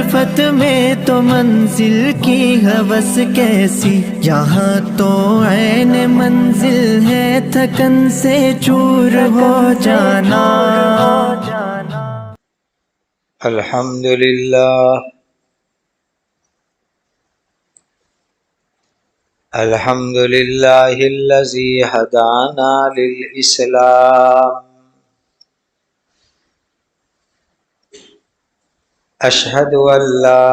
معرفت میں تو منزل کی ہوس کیسی، یہاں تو عین منزل ہے تھکن سے چور ہو جانا۔ الحمد للہ الذی ہدانا للاسلام، اشہد ان لا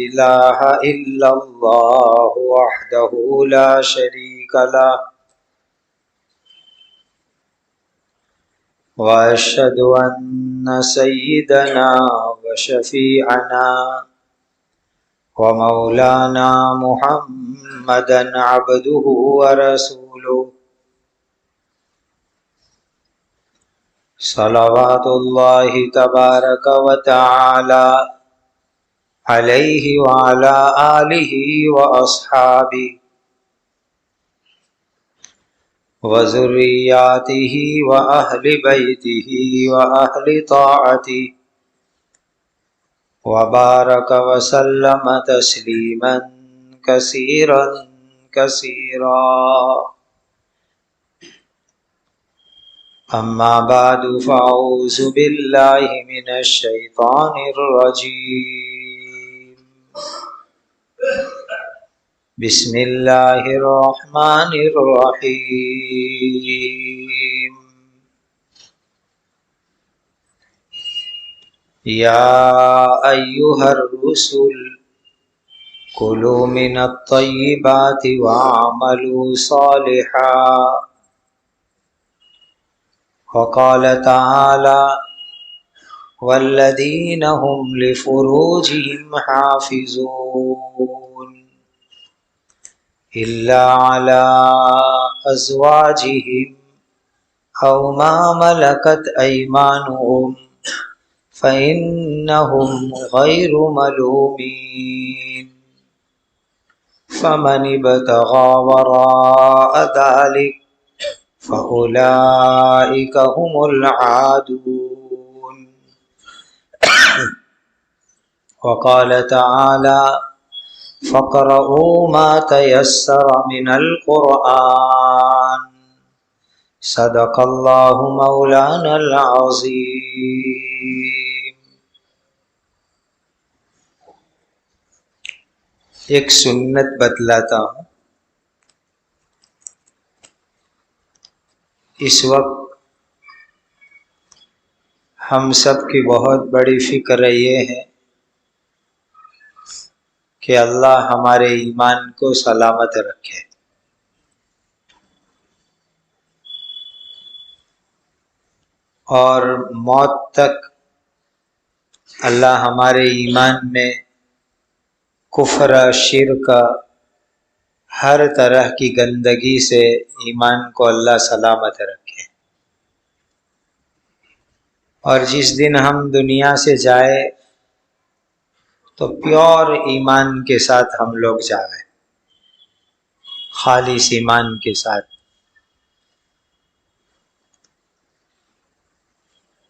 الہ الا اللہ وحدہ لا شریک لہ، واشہد ان سیدنا وشفیعنا ومولانا محمدا عبدہ ورسولہ، صلوات اللہ تبارک و تعالی علیہ وعلی آلہ واصحابہ وذریاتہ واہل بیتہ واہل طاعتہ، وبارک وسلم تسلیما کثیرا کثیرا۔ اما بعد فاعوذ باللہ من الشیطان الرجیم، بسم اللہ الرحمن الرحیم۔ یا ایہا الرسل کلوا من الطیبات واعملوا صالحا، وقال تعالی والذین هم لفروجهم حافظون الا علی ازواجهم او ما ملکت ایمانهم فإنهم غیر ملومین، فمن ابتغى وراء ذلك فأولئك هم العادون۔ وقال تعالى فاقرؤوا ما تيسر من القرآن، صدق اللہ مولانا العظیم۔ ایک سنت بتلاتا ہوں۔ اس وقت ہم سب کی بہت بڑی فکر یہ ہے کہ اللہ ہمارے ایمان کو سلامت رکھے، اور موت تک اللہ ہمارے ایمان میں کفر، شرک، ہر طرح کی گندگی سے ایمان کو اللہ سلامت رکھے، اور جس دن ہم دنیا سے جائے تو پیور ایمان کے ساتھ ہم لوگ جائیں، خالص ایمان کے ساتھ۔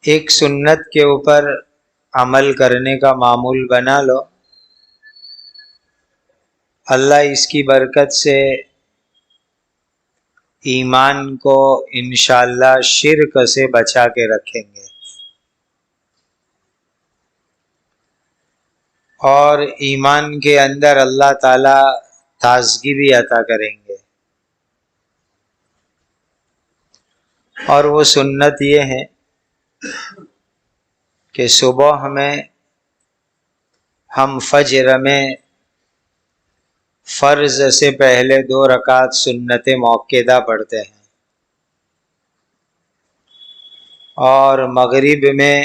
ایک سنت کے اوپر عمل کرنے کا معمول بنا لو، اللہ اس کی برکت سے ایمان کو انشاءاللہ شرک سے بچا کے رکھیں گے، اور ایمان کے اندر اللہ تعالی تازگی بھی عطا کریں گے۔ اور وہ سنت یہ ہے کہ صبح میں ہم فجر میں فرض سے پہلے 2 رکعت سنت موقدہ پڑھتے ہیں، اور مغرب میں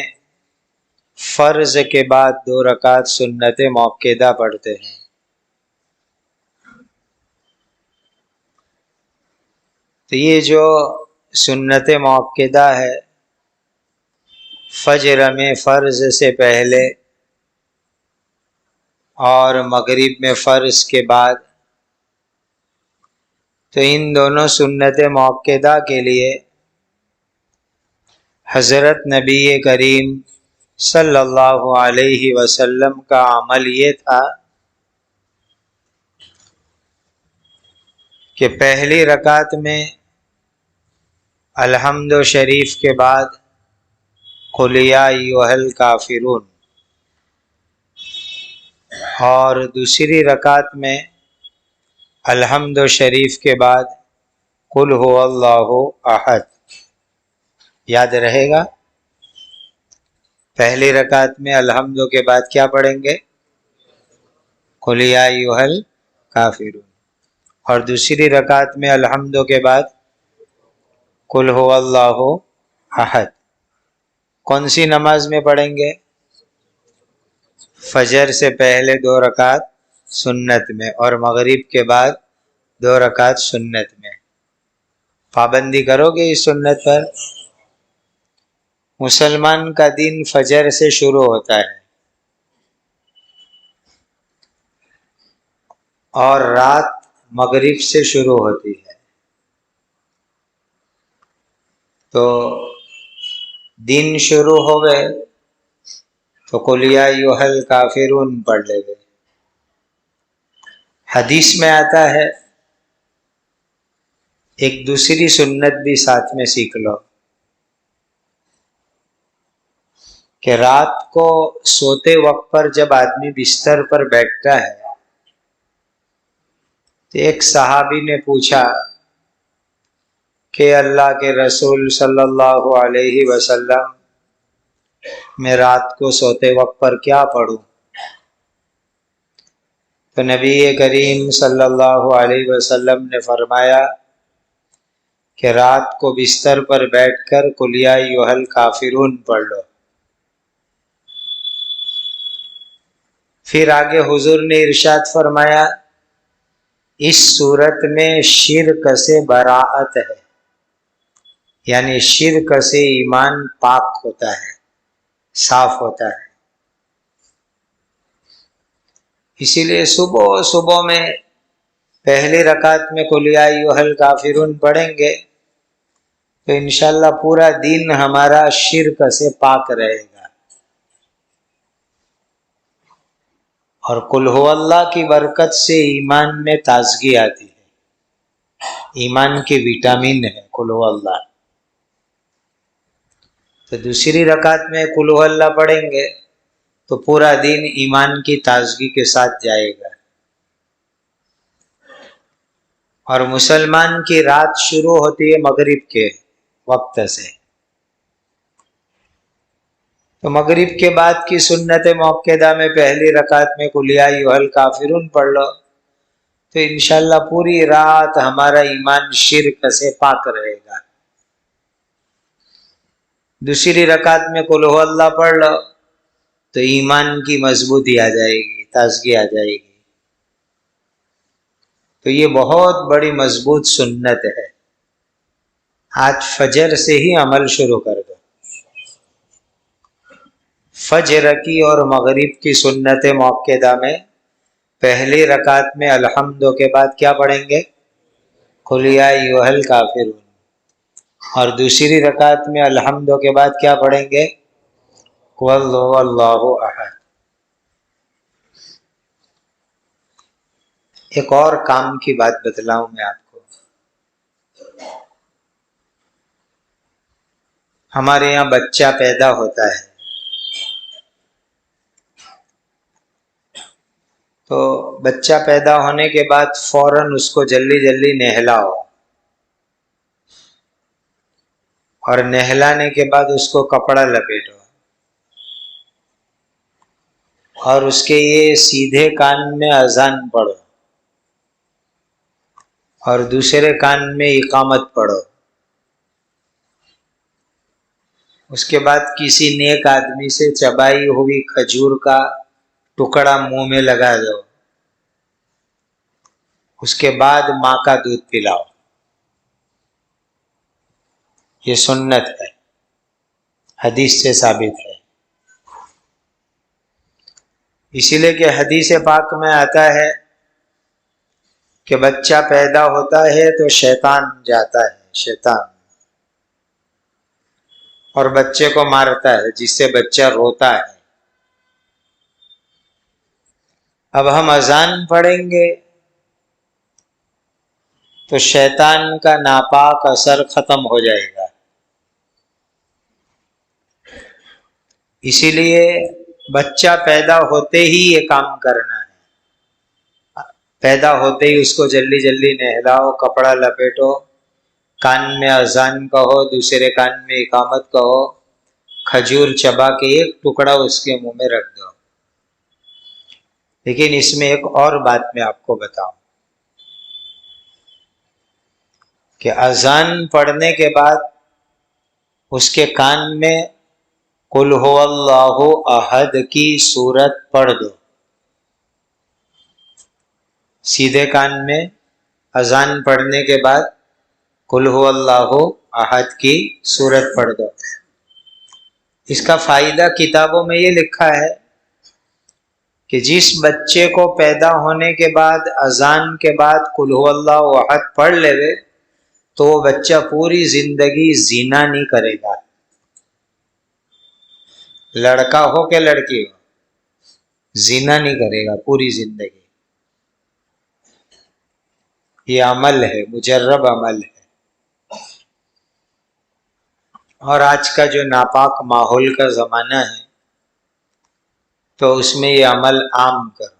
فرض کے بعد 2 رکعت سنت موقدہ پڑھتے ہیں۔ تو یہ جو سنت موقدہ ہے فجر میں فرض سے پہلے اور مغرب میں فرض کے بعد، تو ان دونوں سنت موقدہ کے لیے حضرت نبی کریم صلی اللہ علیہ وسلم کا عمل یہ تھا کہ پہلی رکعت میں الحمد شریف کے بعد قل یا ایھا الکافرون اور دوسری رکعت میں الحمد شریف کے بعد قل هو اللہ احد. یاد رہے گا؟ پہلی رکعت میں الحمد کے بعد کیا پڑھیں گے؟ قل یا ایھا الکافرون. اور دوسری رکعت میں الحمد کے بعد قل هو اللہ احد. کون سی نماز میں پڑھیں گے؟ فجر سے پہلے 2 رکعت سنت میں اور مغرب کے بعد 2 رکعت سنت میں. پابندی کرو گے اس سنت پر؟ مسلمان کا دن فجر سے شروع ہوتا ہے اور رات مغرب سے شروع ہوتی ہے. تو دن شروع ہو گئے تو قل یا ایھا الکافرون پڑھ لے گئے. حدیث میں آتا ہے ایک دوسری سنت بھی ساتھ میں سیکھ لو کہ رات کو سوتے وقت پر جب آدمی بستر پر بیٹھتا ہے تو ایک صحابی نے پوچھا کہ اللہ کے رسول صلی اللہ علیہ وسلم میں رات کو سوتے وقت پر کیا پڑھوں؟ تو نبی کریم صلی اللہ علیہ وسلم نے فرمایا کہ رات کو بستر پر بیٹھ کر قل یا ایھا الکافرون پڑھ لو. پھر آگے حضور نے ارشاد فرمایا اس صورت میں شرک سے براءت ہے، یعنی شرک سے ایمان پاک ہوتا ہے، صاف ہوتا ہے. اسی لیے صبح صبح میں پہلی رکعت میں قل یا ایھا الکافرون پڑھیں گے تو انشاءاللہ پورا دن ہمارا شرک سے پاک رہے گا. اور قل هو اللہ کی برکت سے ایمان میں تازگی آتی ہے، ایمان کی وٹامن ہے قل هو اللہ. تو دوسری رکعت میں قل هو اللہ پڑھیں گے تو پورا دن ایمان کی تازگی کے ساتھ جائے گا. اور مسلمان کی رات شروع ہوتی ہے مغرب کے وقت سے، تو مغرب کے بعد کی سنت موقدہ میں پہلی رکعت میں قل یا ایھا الکافرون پڑھ لو تو انشاءاللہ پوری رات ہمارا ایمان شرک سے پاک رہے گا. دوسری رکعت میں قل هو اللہ پڑھ لو تو ایمان کی مضبوطی آ جائے گی، تازگی آ جائے گی. تو یہ بہت بڑی مضبوط سنت ہے. آج فجر سے ہی عمل شروع کر دو. فجر کی اور مغرب کی سنت موقدہ میں پہلی رکعت میں الحمد کے بعد کیا پڑھیں گے؟ قل یا ایھا الکافرون. اور دوسری رکعت میں الحمد کے بعد کیا پڑھیں گے؟ قل هو اللہ احد. ایک اور کام کی بات بتلاؤں میں آپ کو. ہمارے یہاں بچہ پیدا ہوتا ہے تو بچہ پیدا ہونے کے بعد فوراً اس کو جلدی جلدی نہلاؤ، اور نہلانے کے بعد اس کو کپڑا لپیٹو، اور اس کے یہ سیدھے کان میں اذان پڑھو اور دوسرے کان میں اقامت پڑھو. اس کے بعد کسی نیک آدمی سے چبائی ہوئی کھجور کا ٹکڑا منہ میں لگا دو. اس کے بعد ماں کا دودھ پلاؤ. یہ سنت ہے، حدیث سے ثابت ہے. اسی لیے کہ حدیث پاک میں آتا ہے کہ بچہ پیدا ہوتا ہے تو شیطان جاتا ہے، شیطان. اور بچے کو مارتا ہے جس سے بچہ روتا ہے. اب ہم اذان پڑھیں گے تو شیطان کا ناپاک اثر ختم ہو جائے گا. اسی لیے بچہ پیدا ہوتے ہی یہ کام کرنا ہے. پیدا ہوتے ہی اس کو جلدی جلدی نہلاؤ، کپڑا لپیٹو، کان میں اذان کہو، دوسرے کان میں اقامت کہو، کھجور چبا کے ایک ٹکڑا اس کے منہ میں رکھ دو. لیکن اس میں ایک اور بات میں آپ کو بتاؤں کہ اذان پڑھنے کے بعد اس کے کان میں قل هو اللہ احد کی سورت پڑھ دو. سیدھے کان میں اذان پڑھنے کے بعد قل هو اللہ احد کی سورت پڑھ دو. اس کا فائدہ کتابوں میں یہ لکھا ہے کہ جس بچے کو پیدا ہونے کے بعد اذان کے بعد قل هو اللہ احد پڑھ لے تو وہ بچہ پوری زندگی زنا نہیں کرے گا. لڑکا ہو کہ لڑکی ہو، زنا نہیں کرے گا پوری زندگی. یہ عمل ہے، مجرب عمل ہے. اور آج کا جو ناپاک ماحول کا زمانہ ہے تو اس میں یہ عمل عام کرو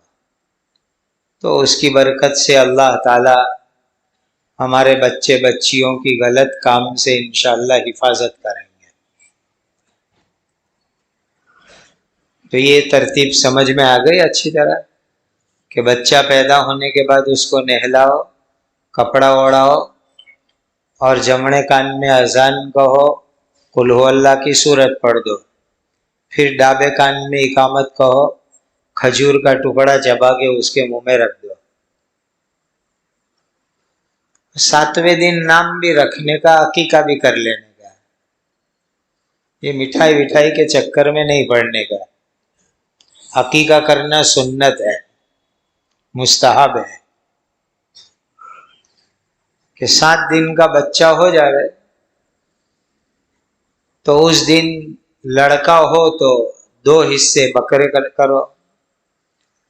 تو اس کی برکت سے اللہ تعالی ہمارے بچے بچیوں کی غلط کام سے انشاءاللہ حفاظت کریں گے. تو یہ ترتیب سمجھ میں آ گئی اچھی طرح کہ بچہ پیدا ہونے کے بعد اس کو نہلاؤ، کپڑا اوڑھاؤ اور جمڑے کان میں اذان کہو، قل هو اللہ کی سورت پڑھ دو. پھر ڈابے کان میں اقامت کہو، کھجور کا ٹکڑا چبا کے اس کے منہ میں رکھ دو. 7ویں دن نام بھی رکھنے کا، عقیقہ بھی کر لینے کا. یہ مٹھائی کے چکر میں نہیں پڑنے کا. عقیقہ کرنا سنت ہے، مستحب ہے کہ 7 دن کا بچہ ہو جائے تو اس دن لڑکا ہو تو 2 حصے بکرے کرو،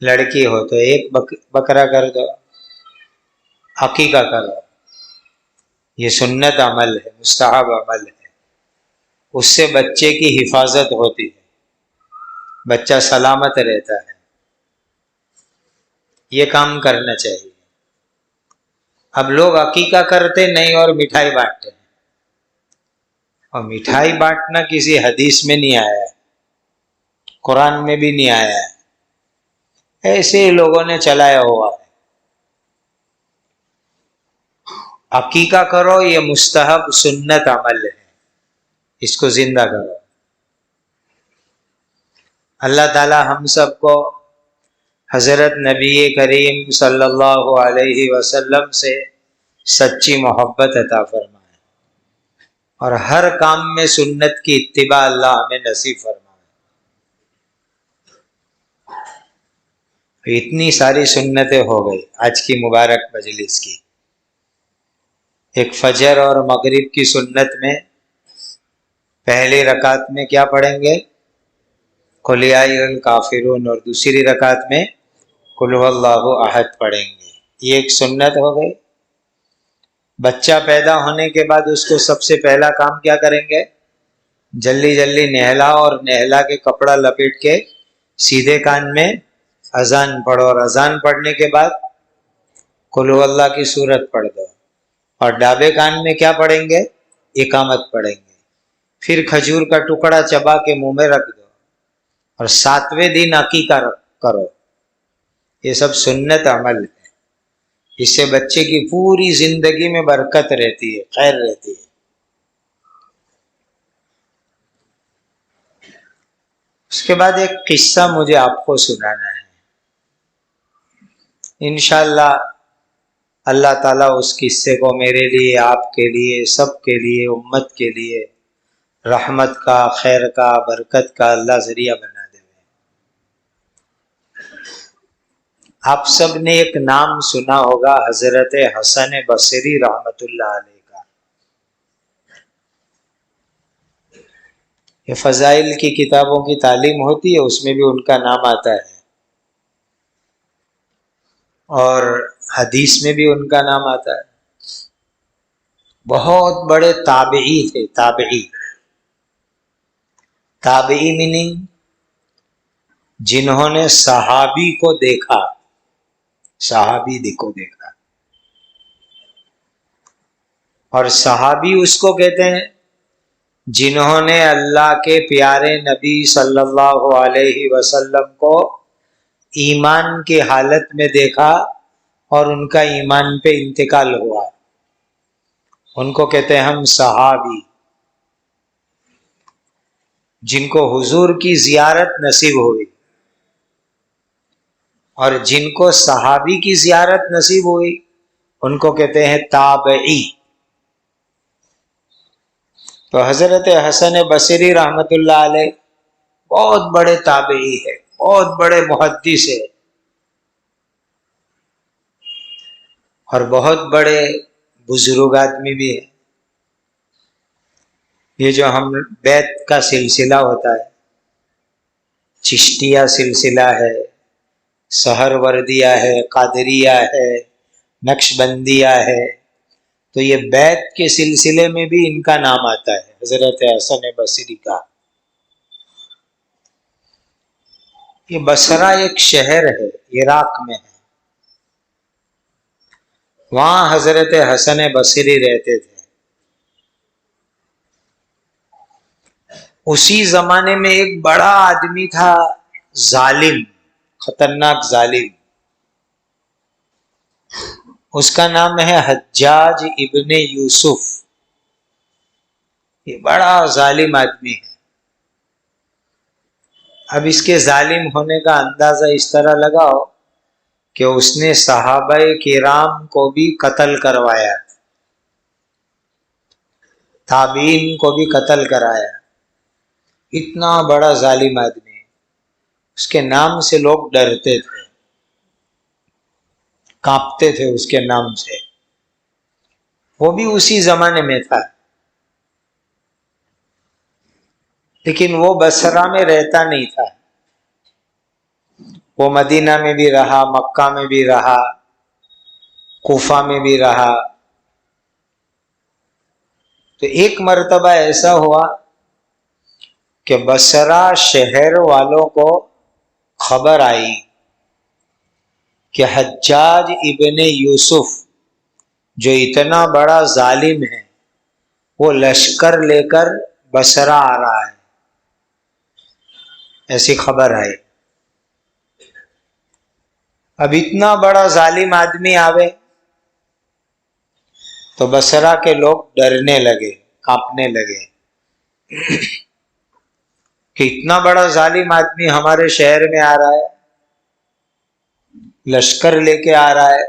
لڑکی ہو تو 1 بکرا کر دو، عقیقہ کرو. یہ سنت عمل ہے، مستحب عمل ہے. اس سے بچے کی حفاظت ہوتی ہے، بچہ سلامت رہتا ہے. یہ کام کرنا چاہیے. اب لوگ عقیقہ کرتے نہیں اور مٹھائی بانٹتے ہیں، اور مٹھائی بانٹنا کسی حدیث میں نہیں آیا ہے، قرآن میں بھی نہیں آیا ہے، ایسے ہی لوگوں نے چلایا ہوا ہے. عقیقہ کرو، یہ مستحب سنت عمل ہے، اس کو زندہ کرو. اللہ تعالی ہم سب کو حضرت نبی کریم صلی اللہ علیہ وسلم سے سچی محبت عطا فرمائے اور ہر کام میں سنت کی اتباع اللہ ہمیں نصیب فرمائے. اتنی ساری سنتیں ہو گئی آج کی مبارک مجلس کی. ایک فجر اور مغرب کی سنت میں پہلی رکعت میں کیا پڑھیں گے؟ قل یا ایھا الکافرون، اور دوسری رکعت میں قل ھو اللہ احد پڑھیں گے. یہ ایک سنت ہو گئی. بچہ پیدا ہونے کے بعد اس کو سب سے پہلا کام کیا کریں گے؟ جلدی جلدی نہلاؤ اور نہلا کے کپڑا لپیٹ کے سیدھے کان میں اذان پڑھو، اور اذان پڑھنے کے بعد قل ھو اللہ کی سورت پڑھ دو. اور ڈابے کان میں کیا پڑھیں گے؟ اقامت پڑھیں گے. پھر کھجور کا ٹکڑا چبا کے منہ میں رکھ دو اور 7ویں دن عقیقہ کرو. یہ سب سنت عمل ہے. اس سے بچے کی پوری زندگی میں برکت رہتی ہے، خیر رہتی ہے. اس کے بعد ایک قصہ مجھے آپ کو سنانا ہے. انشاءاللہ اللہ تعالیٰ اس قصے کو میرے لیے، آپ کے لیے، سب کے لیے، امت کے لیے رحمت کا، خیر کا، برکت کا اللہ ذریعہ بنا دے. آپ سب نے ایک نام سنا ہوگا، حضرت حسن بصری رحمت اللہ علیہ کا. یہ فضائل کی کتابوں کی تعلیم ہوتی ہے، اس میں بھی ان کا نام آتا ہے، اور حدیث میں بھی ان کا نام آتا ہے۔ بہت بڑے تابعی تھے، تابعی میننگ جنہوں نے صحابی کو دیکھا، اور صحابی اس کو کہتے ہیں جنہوں نے اللہ کے پیارے نبی صلی اللہ علیہ وسلم کو ایمان کی حالت میں دیکھا اور ان کا ایمان پہ انتقال ہوا، ان کو کہتے ہیں ہم صحابی۔ جن کو حضور کی زیارت نصیب ہوئی اور جن کو صحابی کی زیارت نصیب ہوئی ان کو کہتے ہیں تابعی۔ تو حضرت حسن بصری رحمت اللہ علیہ بہت بڑے تابعی ہے، بہت بڑے محدث ہے، اور بہت بڑے بزرگ آدمی بھی ہے۔ یہ جو ہم بیت کا سلسلہ ہوتا ہے، چشتیہ سلسلہ ہے، سہروردیہ ہے، قادریہ ہے، نقشبندیہ ہے، تو یہ بیت کے سلسلے میں بھی ان کا نام آتا ہے، حضرت حسن بصری کا۔ یہ بصرہ ایک شہر ہے، عراق میں ہے، وہاں حضرت حسن بصری رہتے تھے۔ اسی زمانے میں ایک بڑا آدمی تھا، ظالم، خطرناک ظالم، اس کا نام ہے حجاج ابن یوسف۔ یہ بڑا ظالم آدمی ہے۔ اب اس کے ظالم ہونے کا اندازہ اس طرح لگاؤ کہ اس نے صحابہ کرام کو بھی قتل کروایا، تابعین کو بھی قتل کرایا۔ اتنا بڑا ظالم آدمی، اس کے نام سے لوگ ڈرتے تھے، کانپتے تھے اس کے نام سے۔ وہ بھی اسی زمانے میں تھا، لیکن وہ بصرہ میں رہتا نہیں تھا، وہ مدینہ میں بھی رہا، مکہ میں بھی رہا، کوفہ میں بھی رہا۔ تو ایک مرتبہ ایسا ہوا کہ بصرہ شہر والوں کو خبر آئی کہ حجاج ابن یوسف جو اتنا بڑا ظالم ہے وہ لشکر لے کر بصرہ آ رہا ہے، ایسی خبر آئی۔ اب اتنا بڑا ظالم آدمی آوے تو بصرہ کے لوگ ڈرنے لگے، کانپنے لگے کہ اتنا بڑا ظالم آدمی ہمارے شہر میں آ رہا ہے، لشکر لے کے آ رہا ہے،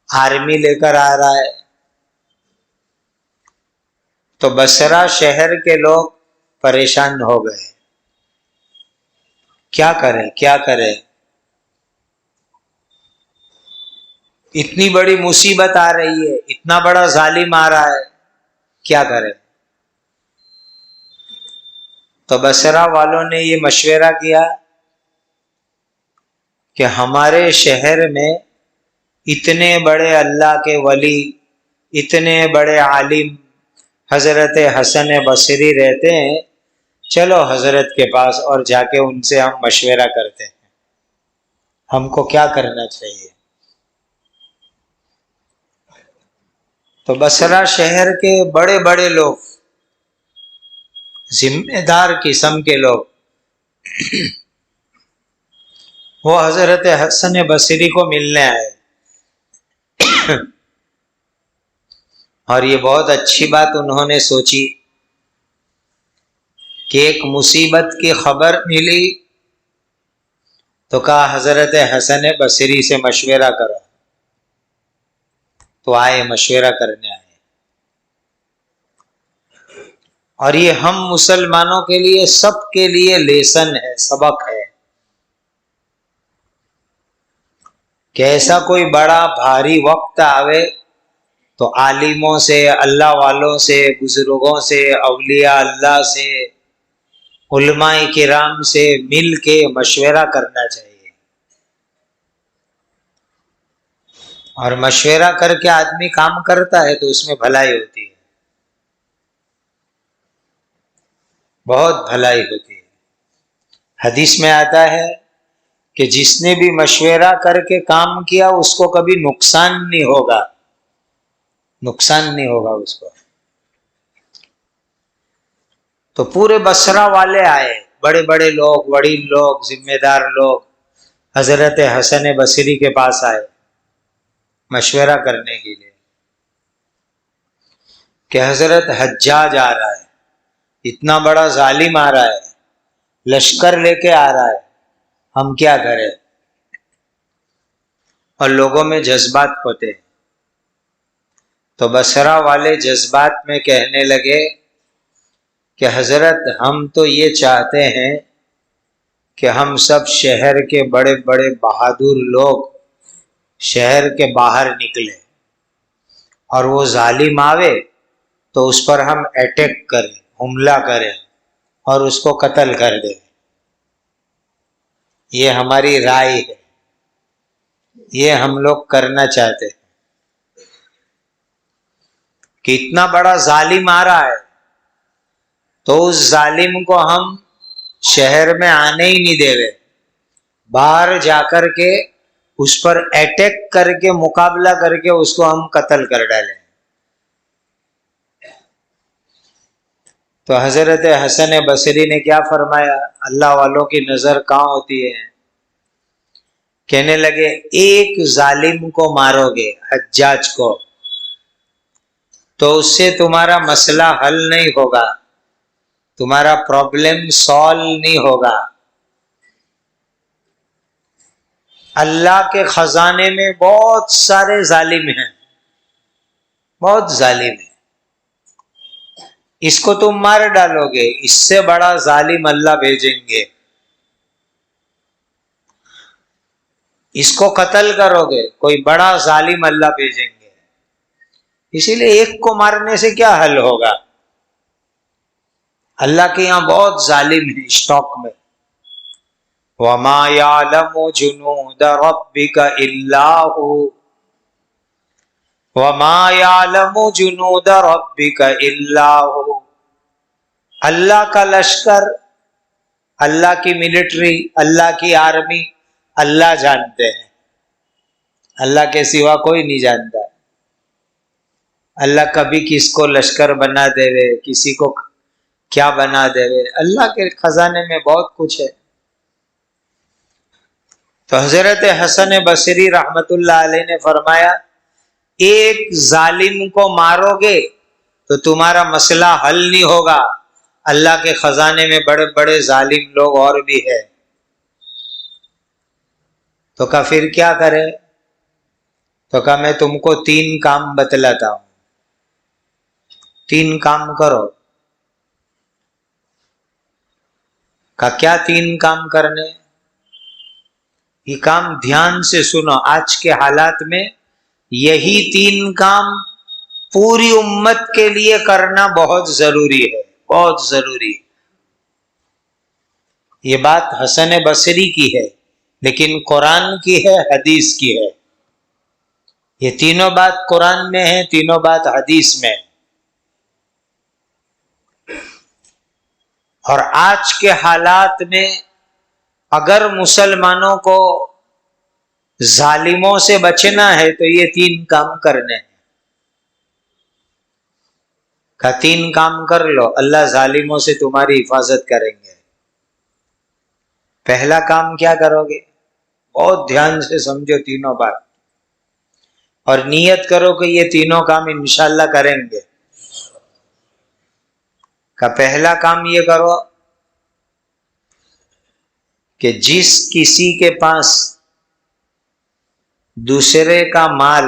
آرمی لے کر آ رہا ہے۔ تو بصرہ شہر کے لوگ پریشان ہو گئے، کیا کریں؟ اتنی بڑی مصیبت آ رہی ہے، اتنا بڑا ظالم آ رہا ہے، کیا کریں؟ تو بصرہ والوں نے یہ مشورہ کیا کہ ہمارے شہر میں اتنے بڑے اللہ کے ولی، اتنے بڑے عالم حضرت حسن بصری رہتے ہیں، چلو حضرت کے پاس اور جا کے ان سے ہم مشورہ کرتے ہیں، ہم کو کیا کرنا چاہیے۔ تو بصرہ شہر کے بڑے بڑے لوگ، ذمہ دار قسم کے لوگ، وہ حضرت حسن بصری کو ملنے آئے، اور یہ بہت اچھی بات انہوں نے سوچی کہ ایک مصیبت کی خبر ملی تو کہا حضرت حسن بصری سے مشورہ کرو، تو آئے، مشورہ کرنے آئے۔ اور یہ ہم مسلمانوں کے لیے، سب کے لیے لیسن ہے، سبق ہے کہ ایسا کوئی بڑا بھاری وقت آوے تو عالموں سے، اللہ والوں سے، بزرگوں سے، اولیاء اللہ سے علماء کرام سے مل کے مشورہ کرنا چاہیے، اور مشورہ کر کے آدمی کام کرتا ہے تو اس میں بھلائی ہوتی ہے، بہت بھلائی ہوتی ہے۔ حدیث میں آتا ہے کہ جس نے بھی مشورہ کر کے کام کیا اس کو کبھی نقصان نہیں ہوگا، نقصان نہیں ہوگا اس کو۔ تو پورے بصرہ والے آئے، بڑے بڑے لوگ، وڈیل لوگ، ذمہ دار لوگ حضرت حسن بصری کے پاس آئے مشورہ کرنے کے لیے کہ حضرت حجاج آ رہا ہے، اتنا بڑا ظالم آ رہا ہے، لشکر لے کے آ رہا ہے، ہم کیا کریں؟ اور لوگوں میں جذبات ہوتے ہیں، تو بصرہ والے جذبات میں کہنے لگے کہ حضرت ہم تو یہ چاہتے ہیں کہ ہم سب شہر کے بڑے بڑے بہادر لوگ شہر کے باہر نکلے اور وہ ظالم آوے تو اس پر ہم اٹیک کریں، حملہ کریں اور اس کو قتل کر دیں۔ یہ ہماری رائے ہے، یہ ہم لوگ کرنا چاہتے ہیں کہ اتنا بڑا ظالم آ رہا ہے تو اس ظالم کو ہم شہر میں آنے ہی نہیں دے رہے، باہر جا کر کے اس پر اٹیک کر کے مقابلہ کر کے اس کو ہم قتل کر ڈالیں۔ تو حضرت حسن بصری نے کیا فرمایا؟ اللہ والوں کی نظر کہاں ہوتی ہے؟ کہنے لگے ایک ظالم کو مارو گے، حجاج کو، تو اس سے تمہارا مسئلہ حل نہیں ہوگا، تمہارا پرابلم سالو نہیں ہوگا۔ اللہ کے خزانے میں بہت سارے ظالم ہیں، بہت ظالم ہیں، اس کو تم مار ڈالو گے، اس سے بڑا ظالم اللہ بھیجیں گے، اس کو قتل کرو گے، کوئی بڑا ظالم اللہ بھیجیں گے، اسی لیے ایک کو مارنے سے کیا حل ہوگا؟ اللہ کے یہاں بہت ظالم ہیں اسٹاک میں۔ وَمَا يَعْلَمُ جُنُودَ رَبِّكَ إِلَّا هُوَ وَمَا يَعْلَمُ جُنُودَ رَبِّكَ إِلَّا هُوَ، اللہ کا لشکر، اللہ کی ملٹری، اللہ کی آرمی اللہ جانتے ہیں، اللہ کے سوا کوئی نہیں جانتا۔ اللہ کبھی کس کو لشکر بنا دے وے، کسی کو کیا بنا دے وے، اللہ کے خزانے میں بہت کچھ ہے۔ تو حضرت حسن بصری رحمت اللہ علیہ نے فرمایا ایک ظالم کو مارو گے تو تمہارا مسئلہ حل نہیں ہوگا، اللہ کے خزانے میں بڑے بڑے ظالم لوگ اور بھی ہیں۔ تو کہا پھر کیا کرے؟ تو کہا میں تم کو 3 کام بتلاتا ہوں، 3 کام کرو۔ کہا کیا 3 کام کرنے؟ یہ کام دھیان سے سنو، آج کے حالات میں یہی 3 کام پوری امت کے لیے کرنا بہت ضروری ہے، بہت ضروری ہے۔ یہ بات حسن بصری کی ہے لیکن قرآن کی ہے، حدیث کی ہے۔ یہ تینوں بات قرآن میں ہے، تینوں بات حدیث میں ہے۔ اور آج کے حالات میں اگر مسلمانوں کو ظالموں سے بچنا ہے تو یہ 3 کام کرنے ہیں۔ کہ 3 کام کر لو، اللہ ظالموں سے تمہاری حفاظت کریں گے۔ پہلا کام کیا کرو گے؟ بہت دھیان سے سمجھو تینوں بات، اور نیت کرو کہ یہ تینوں کام انشاءاللہ کریں گے۔ کہ پہلا کام یہ کرو کہ جس کسی کے پاس دوسرے کا مال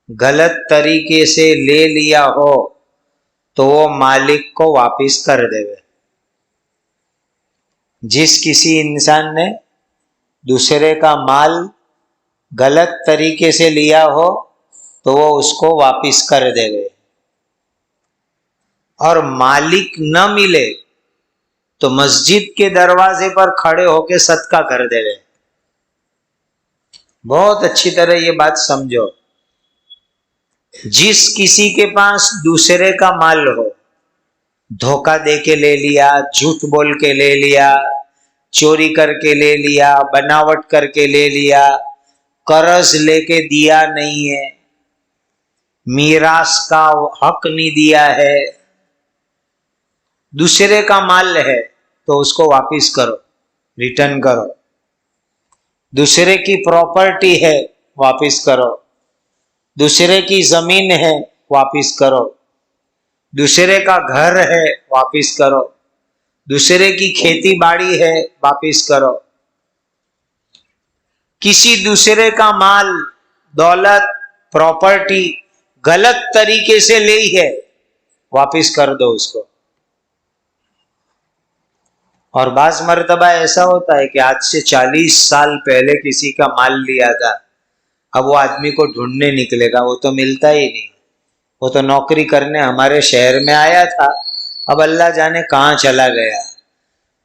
غلط طریقے سے لے لیا ہو تو وہ مالک کو واپس کر دے۔ جس کسی انسان نے دوسرے کا مال غلط طریقے سے لیا ہو تو وہ اس کو واپس کر دے گئے، اور مالک نہ ملے تو مسجد کے دروازے پر کھڑے ہو کے صدقہ کر دے گئے. بہت اچھی طرح یہ بات سمجھو. جس کسی کے پاس دوسرے کا مال ہو، دھوکہ دے کے لے لیا، جھوٹ بول کے لے لیا، چوری کر کے لے لیا، بناوٹ کر کے لے لیا، قرض لے کے دیا نہیں ہے، میراث کا حق نہیں دیا ہے، دوسرے کا مال ہے تو اس کو واپس کرو، ریٹرن کرو. دوسرے کی پراپرٹی ہے واپس کرو، دوسرے کی زمین ہے واپس کرو، دوسرے کا گھر ہے واپس کرو، دوسرے کی کھیتی باڑی ہے واپس کرو. کسی دوسرے کا مال، دولت، پراپرٹی غلط طریقے سے لی ہے، واپس کر دو اس کو. اور بعض مرتبہ ایسا ہوتا ہے کہ آج سے 40 سال پہلے کسی کا مال لیا تھا، اب وہ آدمی کو ڈھونڈنے نکلے گا، وہ تو ملتا ہی نہیں. وہ تو نوکری کرنے ہمارے شہر میں آیا تھا، اب اللہ جانے کہاں چلا گیا.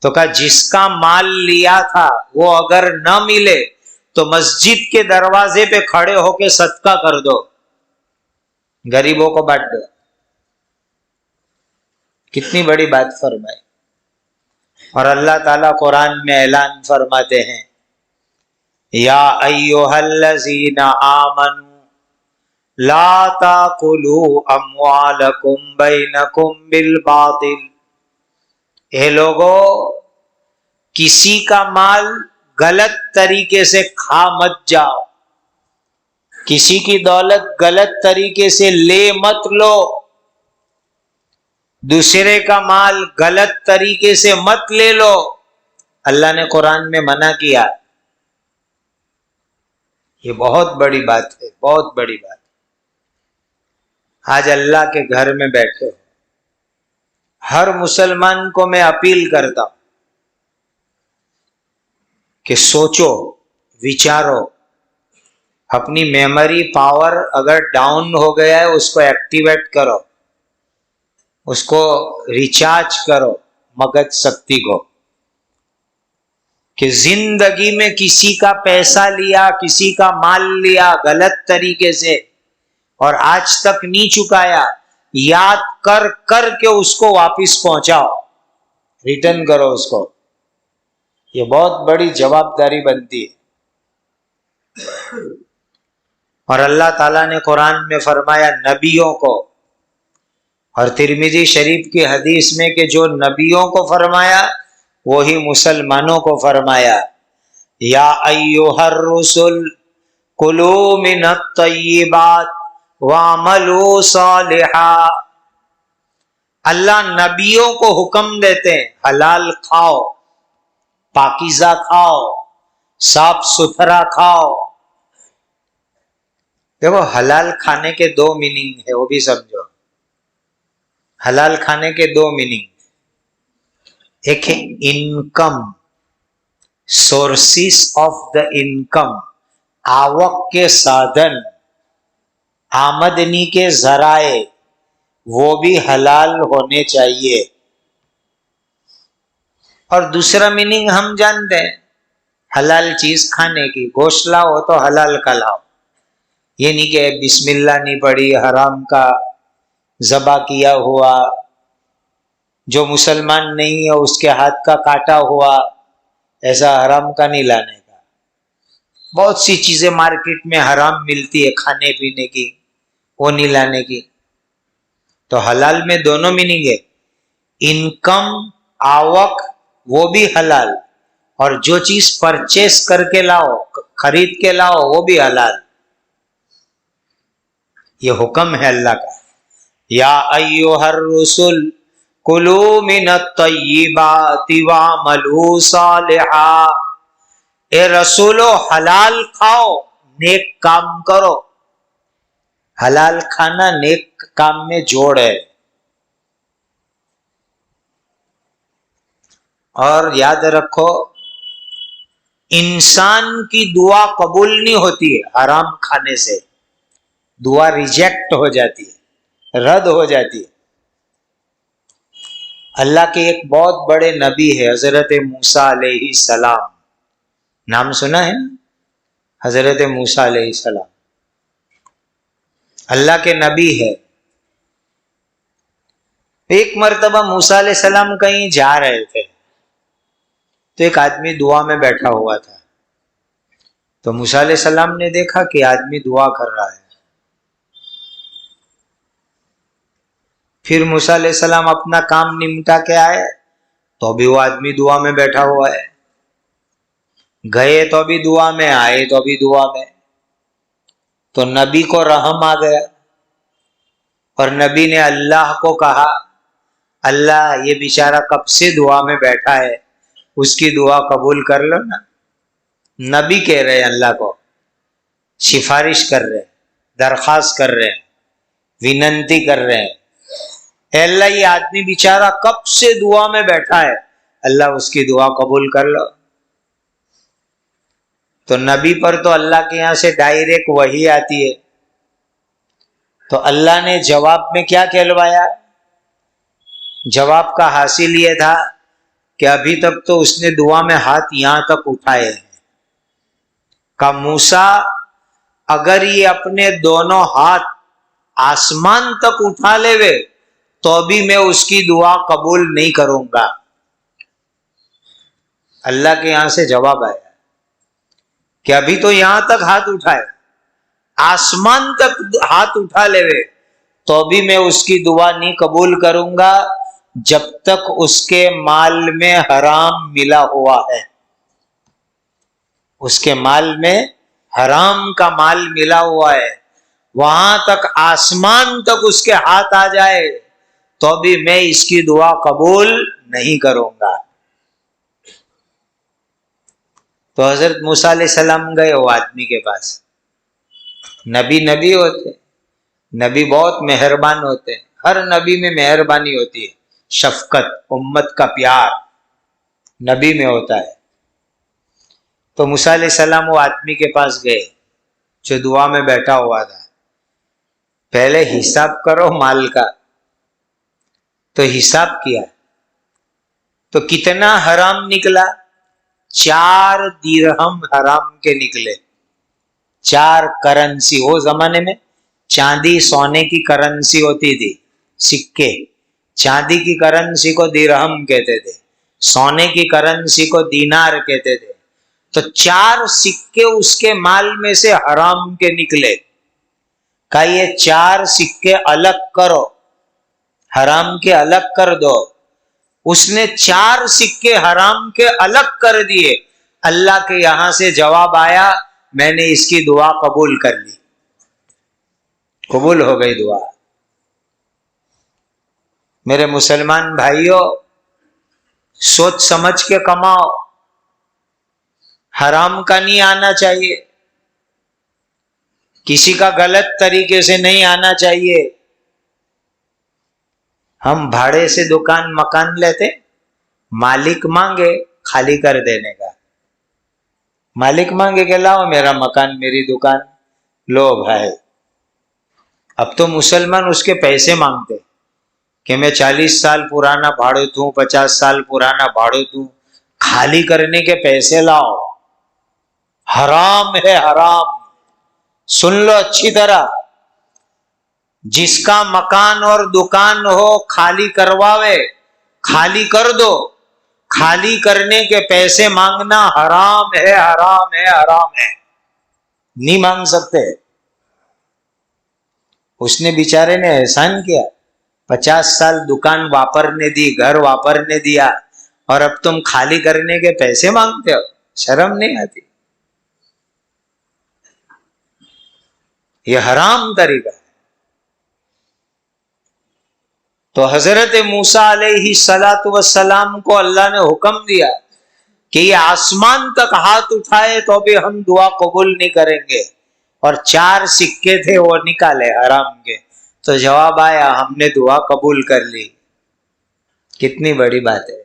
تو کہا جس کا مال لیا تھا وہ اگر نہ ملے تو مسجد کے دروازے پہ کھڑے ہو کے صدقہ کر دو، غریبوں کو بانٹ دو. کتنی بڑی بات فرمائی. اور اللہ تعالیٰ قرآن میں اعلان فرماتے ہیں، یا ایھا الذین آمنوا لا تاکلوا اموالکم بینکم بالباطل. اے لوگو، کسی کا مال غلط طریقے سے کھا مت جاؤ، کسی کی دولت غلط طریقے سے لے مت لو، دوسرے کا مال غلط طریقے سے مت لے لو. اللہ نے قرآن میں منع کیا. یہ بہت بڑی بات ہے، بہت بڑی بات. آج اللہ کے گھر میں بیٹھے ہو، ہر مسلمان کو میں اپیل کرتا ہوں کہ سوچو، وچارو، اپنی میموری پاور اگر ڈاؤن ہو گیا ہے اس کو ایکٹیویٹ کرو، اس کو ریچارج کرو مگج شکتی کو. کہ زندگی میں کسی کا پیسہ لیا، کسی کا مال لیا غلط طریقے سے اور آج تک نہیں چکایا، یاد کر کر کے اس کو واپس پہنچاؤ، ریٹرن کرو اس کو. یہ بہت بڑی جوابداری بنتی ہے. اور اللہ تعالیٰ نے قرآن میں فرمایا نبیوں کو، اور ترمذی شریف کی حدیث میں کہ جو نبیوں کو فرمایا وہی مسلمانوں کو فرمایا، یا ایھا الرسل کلوا من الطیبات واعملوا صالحا. اللہ نبیوں کو حکم دیتے ہیں حلال کھاؤ، پاکیزہ کھاؤ، صاف ستھرا کھاؤ. دیکھو حلال کھانے کے دو میننگ ہے، وہ بھی سمجھو. حلال کھانے کے دو میننگ، ایک ہے income, sources of the income, آوک کے سادھن، آمدنی کے ذرائع، وہ بھی حلال ہونے چاہیے. اور دوسرا میننگ ہم جانتے ہیں حلال چیز کھانے کی. گوشت لاؤ تو حلال کا لاؤ، یہ نہیں کہ بسم اللہ نہیں پڑھی، حرام کا ذبح کیا ہوا، جو مسلمان نہیں ہے اس کے ہاتھ کا کاٹا ہوا، ایسا حرام کا نہیں لانے کا. بہت سی چیزیں مارکیٹ میں حرام ملتی ہے کھانے پینے کی، وہ نہیں لانے کی. تو حلال میں دونوں میننگ ہے، انکم، آوک، وہ بھی حلال، اور جو چیز پرچیز کر کے لاؤ، خرید کے لاؤ، وہ بھی حلال. یہ حکم ہے اللہ کا. یا ایھا الرسل کلوا من الطیبات واعملوا صالحا. اے رسولو حلال کھاؤ، نیک کام کرو. حلال کھانا نیک کام میں جوڑ ہے. اور یاد رکھو انسان کی دعا قبول نہیں ہوتی ہے حرام کھانے سے، دعا ریجیکٹ ہو جاتی ہے، رد ہو جاتی ہے. اللہ کے ایک بہت بڑے نبی ہے حضرت موسیٰ علیہ السلام، نام سنا ہے نا؟ حضرت موسیٰ علیہ السلام اللہ کے نبی ہے۔ ایک مرتبہ موسیٰ علیہ السلام کہیں جا رہے تھے تو ایک آدمی دعا میں بیٹھا ہوا تھا، تو موسیٰ علیہ السلام نے دیکھا کہ آدمی دعا کر رہا ہے۔ پھر موسیٰ علیہ السلام اپنا کام نمٹا کے آئے تو بھی وہ آدمی دعا میں بیٹھا ہوا ہے، گئے تو بھی دعا میں، آئے تو بھی دعا میں۔ تو نبی کو رحم آ گیا اور نبی نے اللہ کو کہا، اللہ یہ بیچارہ کب سے دعا میں بیٹھا ہے، اس کی دعا قبول کر لو نا۔ نبی کہہ رہے ہیں اللہ کو، سفارش کر رہے ہیں، درخواست کر رہے ہیں، وننتی کر رہے ہیں، اے اللہ یہ آدمی بیچارہ کب سے دعا میں بیٹھا ہے، اللہ اس کی دعا قبول کر لو۔ تو نبی پر تو اللہ کے یہاں سے ڈائریکٹ وحی آتی ہے، تو اللہ نے جواب میں کیا کہلوایا؟ جواب کا حاصل یہ تھا کہ ابھی تک تو اس نے دعا میں ہاتھ یہاں تک اٹھائے ہیں، کہ موسیٰ اگر یہ اپنے دونوں ہاتھ آسمان تک اٹھا لے وے تو بھی میں اس کی دعا قبول نہیں کروں گا۔ اللہ کے یہاں سے جواب آیا کہ ابھی تو یہاں تک ہاتھ اٹھائے، آسمان تک ہاتھ اٹھا لے وے تو بھی میں اس کی دعا نہیں قبول کروں گا جب تک اس کے مال میں حرام ملا ہوا ہے۔ اس کے مال میں حرام کا مال ملا ہوا ہے، وہاں تک آسمان تک اس کے ہاتھ آ جائے تو بھی میں اس کی دعا قبول نہیں کروں گا۔ تو حضرت موسیٰ علیہ السلام گئے وہ آدمی کے پاس۔ نبی ہوتے، نبی بہت مہربان ہوتے ہیں، ہر نبی میں مہربانی ہوتی ہے، شفقت، امت کا پیار نبی میں ہوتا ہے۔ تو موسیٰ علیہ السلام وہ آدمی کے پاس گئے جو دعا میں بیٹھا ہوا تھا، پہلے حساب کرو مال کا۔ تو حساب کیا تو کتنا حرام نکلا؟ 4 درہم حرام کے نکلے، 4 کرنسی۔ وہ زمانے میں چاندی سونے کی کرنسی ہوتی تھی، سکے، چاندی کی کرنسی کو درہم کہتے تھے، سونے کی کرنسی کو دینار کہتے تھے۔ تو 4 سکے اس کے مال میں سے حرام کے نکلے، کہا یہ 4 سکے الگ کرو، حرام کے الگ کر دو۔ اس نے 4 سکے حرام کے الگ کر دیے۔ اللہ کے یہاں سے جواب آیا، میں نے اس کی دعا قبول کر لی، قبول ہو گئی دعا۔ میرے مسلمان بھائیوں، سوچ سمجھ کے کماؤ، حرام کا نہیں آنا چاہیے، کسی کا غلط طریقے سے نہیں آنا چاہیے۔ ہم بھاڑے سے دکان مکان لیتے، مالک مانگے خالی کر دینے کا، مالک مانگے کہ لاؤ میرا مکان میری دکان، لو بھائی۔ اب تو مسلمان اس کے پیسے مانگتے کہ میں 40 سال پرانا بھاڑوت ہوں، 50 سال پرانا بھاڑوت ہوں، خالی کرنے کے پیسے لاؤ۔ حرام ہے حرام، سن لو اچھی طرح، جس کا مکان اور دکان ہو خالی کرواوے، خالی کر دو، خالی کرنے کے پیسے مانگنا حرام ہے حرام ہے حرام ہے، نہیں مانگ سکتے۔ اس نے بیچارے نے احسان کیا، 50 سال دکان واپرنے دی، گھر واپرنے دیا، اور اب تم خالی کرنے کے پیسے مانگتے ہو، شرم نہیں آتی؟ یہ حرام طریقہ ہے۔ تو حضرت موسیٰ علیہ السلام کو اللہ نے حکم دیا کہ یہ آسمان تک ہاتھ اٹھائے تو بھی ہم دعا قبول نہیں کریں گے، اور 4 سکے تھے وہ نکالے حرام کے، تو جواب آیا ہم نے دعا قبول کر لی۔ کتنی بڑی بات ہے۔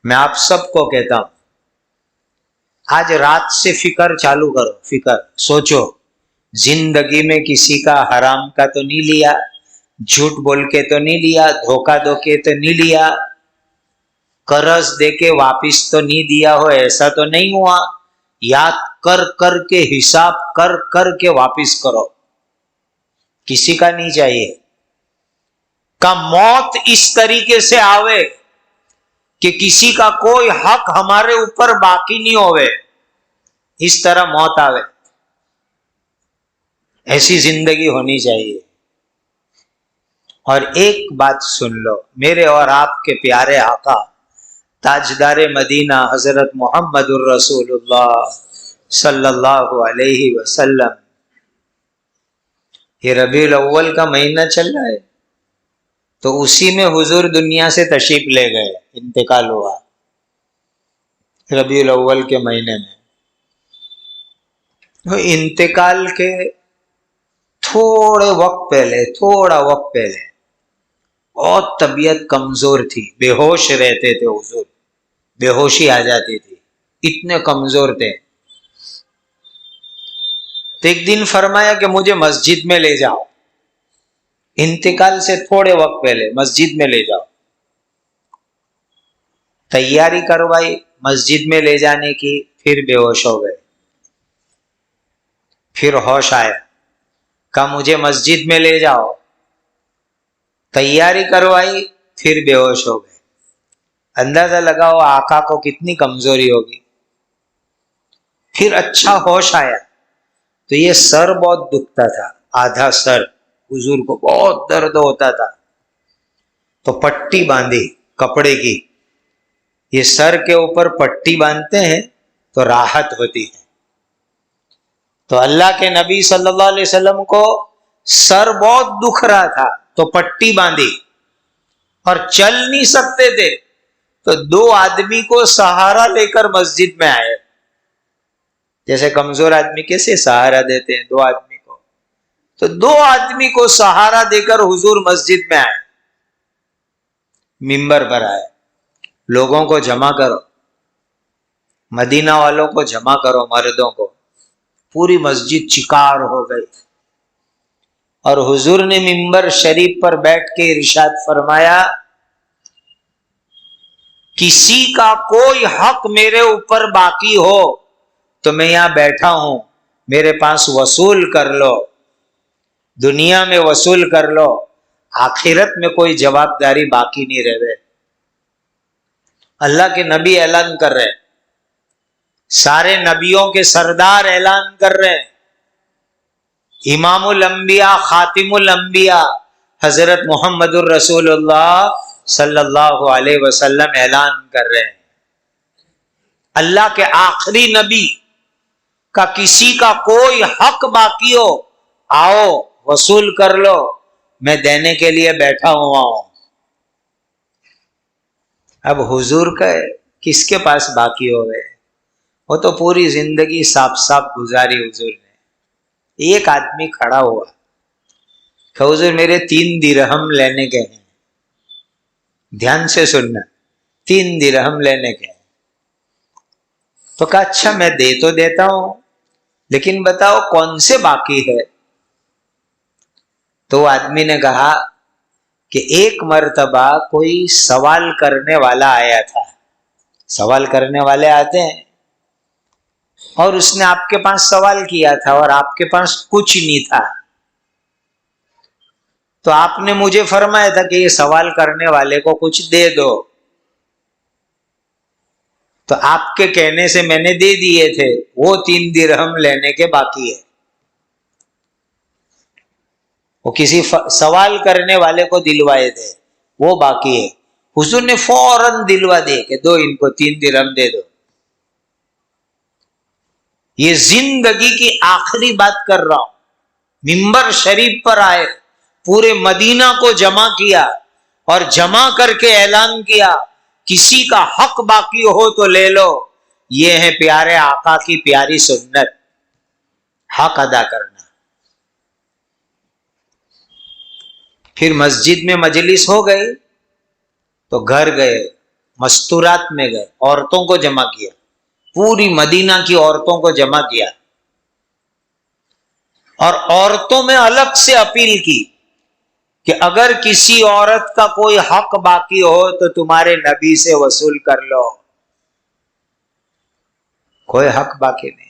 میں آپ سب کو کہتا ہوں، آج رات سے فکر چالو کرو، فکر سوچو، زندگی میں کسی کا حرام کا تو نہیں لیا، جھوٹ بول کے تو نہیں لیا, دھوکہ دو کے تو نہیں لیا, قرض دے کے واپس تو نہیں دیا ہو, ایسا تو نہیں ہوا. یاد کر کر کے, حساب کر کر کے واپس کرو. کسی کا نہیں چاہیے کہ موت اس طریقے سے آوے کہ کسی کا کوئی حق ہمارے اوپر باقی نہیں ہوئے, اس طرح موت آوے. ایسی زندگی ہونی چاہیے. اور ایک بات سن لو, میرے اور آپ کے پیارے آقا تاجدار مدینہ حضرت محمد الرسول اللہ صلی اللہ علیہ وسلم, یہ ربیع الاول کا مہینہ چل رہا ہے, تو اسی میں حضور دنیا سے تشریف لے گئے, انتقال ہوا ربیع الاول کے مہینے میں. انتقال کے تھوڑا وقت پہلے اور طبیعت کمزور تھی, بے ہوش رہتے تھے حضور, بے ہوشی آ جاتی تھی, اتنے کمزور تھے. تو ایک دن فرمایا کہ مجھے مسجد میں لے جاؤ, انتقال سے تھوڑے وقت پہلے مسجد میں لے جاؤ. تیاری کروائی مسجد میں لے جانے کی, پھر بے ہوش ہو گئے. پھر ہوش آیا, کہا مجھے مسجد میں لے جاؤ, تیاری کروائی, پھر بے ہوش ہو گئے. اندازہ لگاؤ آقا کو کتنی کمزوری ہوگی. پھر اچھا ہوش آیا تو یہ سر بہت دکھتا تھا, آدھا سر, حضور کو بہت درد ہوتا تھا. تو پٹی باندھی کپڑے کی, یہ سر کے اوپر پٹی باندھتے ہیں تو راحت ہوتی ہے. تو اللہ کے نبی صلی اللہ علیہ وسلم کو سر بہت دکھ رہا تھا, تو پٹی باندھی, اور چل نہیں سکتے تھے, تو دو آدمی کو سہارا لے کر مسجد میں آئے. جیسے کمزور آدمی کیسے سہارا دیتے ہیں دو آدمی کو, تو دو آدمی کو سہارا دے کر حضور مسجد میں آئے. منبر پر آئے, لوگوں کو جمع کرو, مدینہ والوں کو جمع کرو, مردوں کو. پوری مسجد چکار ہو گئی, اور حضور نے منبر شریف پر بیٹھ کے ارشاد فرمایا, کسی کا کوئی حق میرے اوپر باقی ہو تو میں یہاں بیٹھا ہوں, میرے پاس وصول کر لو, دنیا میں وصول کر لو, آخرت میں کوئی جواب داری باقی نہیں رہے. اللہ کے نبی اعلان کر رہے, سارے نبیوں کے سردار اعلان کر رہے, امام الانبیاء خاتم الانبیاء حضرت محمد الرسول اللہ صلی اللہ علیہ وسلم اعلان کر رہے ہیں, اللہ کے آخری نبی کا کسی کا کوئی حق باقی ہو, آؤ وصول کر لو, میں دینے کے لیے بیٹھا ہوا ہوں. اب حضور کا کس کے پاس باقی ہو گئے, وہ تو پوری زندگی صاف صاف گزاری حضور نے. ایک آدمی کھڑا ہوا کہ حضور میرے 3 درہم لینے کے ہیں, دھیان سے سننا, 3 درہم لینے کے ہیں. تو کہا اچھا میں دے تو دیتا ہوں, لیکن بتاؤ کون سے باقی ہے. تو آدمی نے کہا کہ ایک مرتبہ کوئی سوال کرنے والا آیا تھا, سوال کرنے والے آتے ہیں, اور اس نے آپ کے پاس سوال کیا تھا اور آپ کے پاس کچھ نہیں تھا. تو آپ نے مجھے فرمایا تھا کہ یہ سوال کرنے والے کو کچھ دے دو, تو آپ کے کہنے سے میں نے دے دیے تھے, وہ 3 درہم لینے کے باقی ہے. وہ کسی سوال کرنے والے کو دلوائے تھے, وہ باقی ہے. حضور نے فوراً دلوا دے کہ دو ان کو 3 درہم دے دو. یہ زندگی کی آخری بات کر رہا ہوں. منبر شریف پر آئے, پورے مدینہ کو جمع کیا, اور جمع کر کے اعلان کیا, کسی کا حق باقی ہو تو لے لو. یہ ہے پیارے آقا کی پیاری سنت, حق ادا کرنا. پھر مسجد میں مجلس ہو گئی تو گھر گئے, مستورات میں گئے, عورتوں کو جمع کیا, پوری مدینہ کی عورتوں کو جمع کیا, اور عورتوں میں الگ سے اپیل کی کہ اگر کسی عورت کا کوئی حق باقی ہو تو تمہارے نبی سے وصول کر لو. کوئی حق باقی نہیں.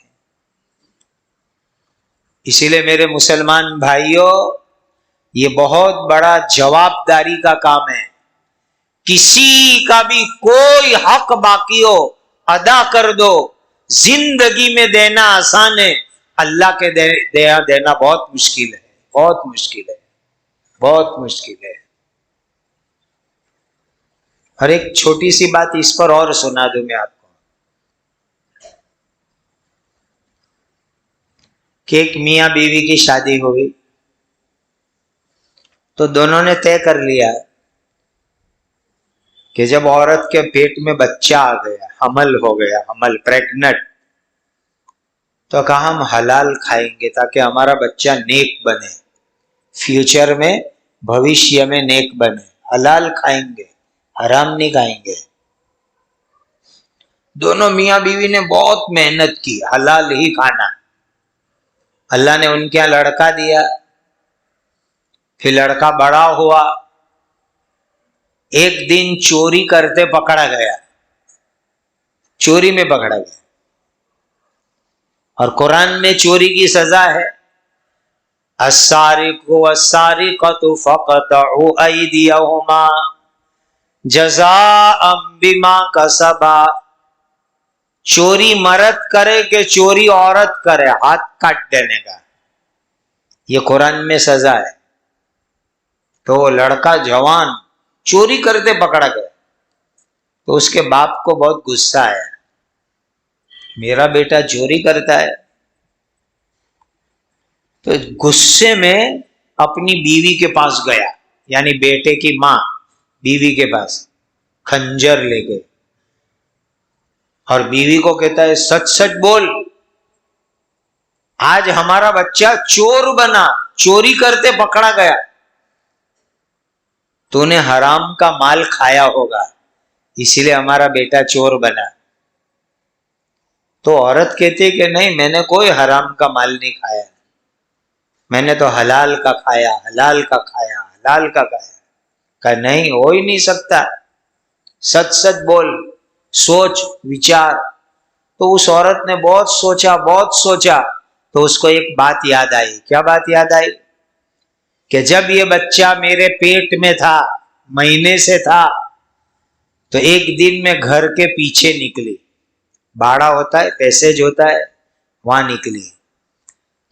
اسی لیے میرے مسلمان بھائیوں، یہ بہت بڑا جواب داری کا کام ہے. کسی کا بھی کوئی حق باقی ہو ادا کر دو. زندگی میں دینا آسان ہے، اللہ کے دینا بہت مشکل ہے. بہت مشکل ہے، بہت مشکل ہے. اور ایک چھوٹی سی بات اس پر اور سنا دوں میں آپ کو کہ ایک میاں بیوی کی شادی ہوئی تو دونوں نے طے کر لیا کہ جب عورت کے پیٹ میں بچہ آ گیا، حمل ہو گیا، حمل پریگنٹ، تو کہا ہم حلال کھائیں گے تاکہ ہمارا بچہ نیک بنے، فیوچر میں بھوشیہ میں نیک بنے. حلال کھائیں گے، حرام نہیں کھائیں گے. دونوں میاں بیوی نے بہت محنت کی، حلال ہی کھانا. اللہ نے ان کے یہاں لڑکا دیا. پھر لڑکا بڑا ہوا، ایک دن چوری کرتے پکڑا گیا، چوری میں پکڑا گیا. اور قرآن میں چوری کی سزا ہے السارق والسارقۃ فاقطعوا ایدیہما جزاء بما کسبا. چوری مرد کرے کہ چوری عورت کرے، ہاتھ کاٹ دینے کا، یہ قرآن میں سزا ہے. تو وہ لڑکا جوان چوری کرتے پکڑا گیا تو اس کے باپ کو بہت غصہ آیا، میرا بیٹا چوری کرتا ہے. تو غصے میں اپنی بیوی کے پاس گیا، یعنی بیٹے کی ماں بیوی کے پاس خنجر لے گئے اور بیوی کو کہتا ہے سچ سچ بول، آج ہمارا بچہ چور بنا، چوری کرتے پکڑا گیا، تو نے حرام کا مال کھایا ہوگا اسی لیے ہمارا بیٹا چور بنا. تو عورت کہتی کہ نہیں، میں نے کوئی حرام کا مال نہیں کھایا، میں نے تو حلال کا کھایا، حلال کا کھایا، حلال کا کھایا. کہ نہیں، ہو ہی نہیں سکتا، سچ سچ بول، سوچ وچار. تو اس عورت نے بہت سوچا، بہت سوچا، تو اس کو ایک بات یاد آئی. کیا بات یاد آئی؟ کہ جب یہ بچہ میرے پیٹ میں تھا، مہینے سے تھا، تو ایک دن میں گھر کے پیچھے نکلی، باڑا ہوتا ہے، پیسیج ہوتا ہے، وہاں نکلی.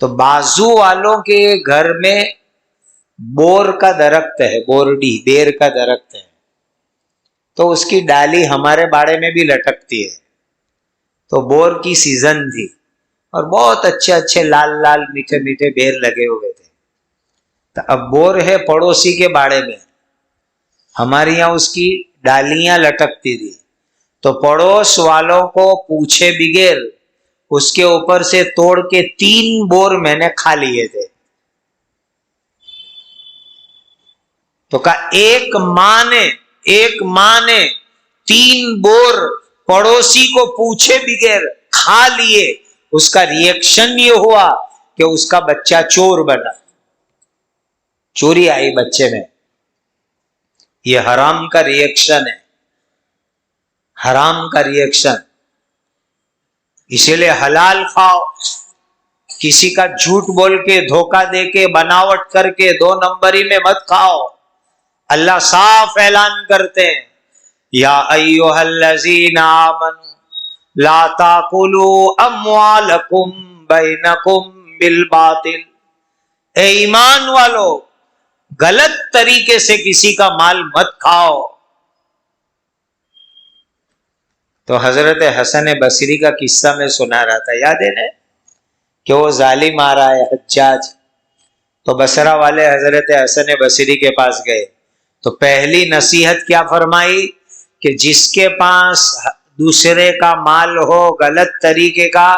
تو بازو والوں کے گھر میں بور کا درخت ہے، بورڈی، بیر کا درخت ہے، تو اس کی ڈالی ہمارے باڑے میں بھی لٹکتی ہے. تو بور کی سیزن تھی اور بہت اچھے اچھے لال لال میٹھے میٹھے بیر لگے ہوئے تھے. تو اب بور ہے پڑوسی کے باڑے میں، ہمارے یہاں اس کی ڈالیاں لٹکتی تھی. تو پڑوس والوں کو پوچھے بغیر اس کے اوپر سے توڑ کے 3 بور میں نے کھا لیے تھے. تو کہا ایک ماں نے 3 بور پڑوسی کو پوچھے بغیر کھا لیے. اس کا ریئیکشن یہ ہوا کہ اس کا بچہ چور بنا، چوری آئی بچے میں. یہ حرام کا ریئیکشن ہے، حرام کا ریئیکشن. اسی لیے حلال کھاؤ، کسی کا جھوٹ بول کے، دھوکہ دے کے، بناوٹ کر کے 2 نمبری میں مت کھاؤ. اللہ صاف اعلان کرتے ہیں یا ایھا الذین آمنوا لا تاکلوا اموالکم بینکم بالباطل. اے ایمان والو، غلط طریقے سے کسی کا مال مت کھاؤ. تو حضرت حسن بصری کا قصہ میں سنا رہا تھا، یاد ہے نا کہ وہ ظالم آ رہا ہے حجاج. تو بصرہ والے حضرت حسن بصری کے پاس گئے تو پہلی نصیحت کیا فرمائی کہ جس کے پاس دوسرے کا مال ہو غلط طریقے کا،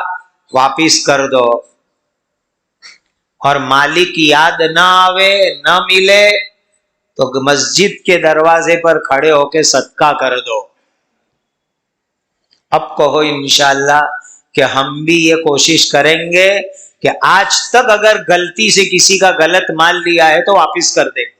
واپس کر دو، اور مالک یاد نہ آوے، نہ ملے تو مسجد کے دروازے پر کھڑے ہو کے صدقہ کر دو. اب کہو انشاءاللہ کہ ہم بھی یہ کوشش کریں گے کہ آج تک اگر غلطی سے کسی کا غلط مال لیا ہے تو واپس کر دیں گے.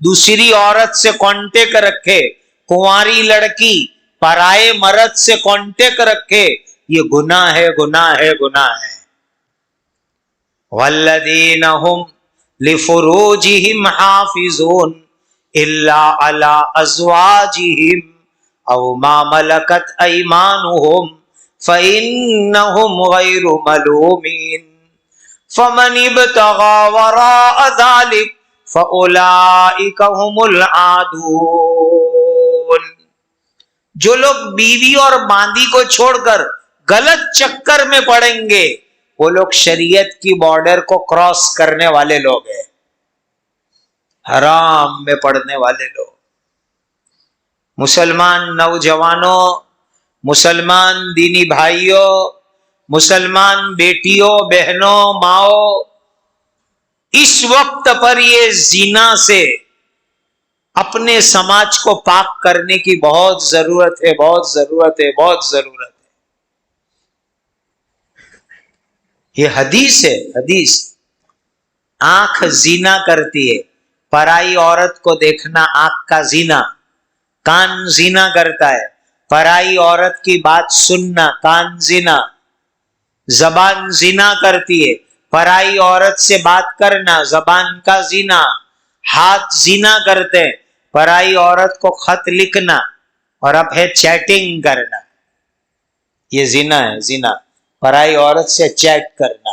دوسری عورت سے کانٹیکٹ رکھے، کنواری لڑکی پرائے مرد سے کانٹیکٹ رکھے، یہ گناہ ہے، گناہ ہے، گناہ ہے۔ والذین هم لفروجہم حافظون الا علی ازواجہم او ما ملکت ایمانہم فإنہم غیر ملومین فمن ابتغى وراء ذلك فأولئک هم العادون۔ جو لوگ بیوی اور باندی کو چھوڑ کر غلط چکر میں پڑیں گے وہ لوگ شریعت کی بارڈر کو کراس کرنے والے لوگ ہیں، حرام میں پڑنے والے لوگ۔ مسلمان نوجوانوں، مسلمان دینی بھائیوں، مسلمان بیٹیوں، بہنوں، ماؤں، اس وقت پر یہ زنا سے اپنے سماج کو پاک کرنے کی بہت ضرورت ہے، بہت ضرورت ہے، بہت ضرورت ہے۔ یہ حدیث ہے، حدیث۔ آنکھ زنا کرتی ہے، پرائی عورت کو دیکھنا آنکھ کا زنا۔ کان زنا کرتا ہے، پرائی عورت کی بات سننا کان زنا۔ زبان زنا کرتی ہے، پرائی عورت سے بات کرنا زبان کا زنا۔ ہاتھ زنا کرتے ہیں، پرائی عورت کو خط لکھنا اور اب ہے چیٹنگ کرنا، یہ زنا ہے، زنا، پرائی عورت سے چیٹ کرنا۔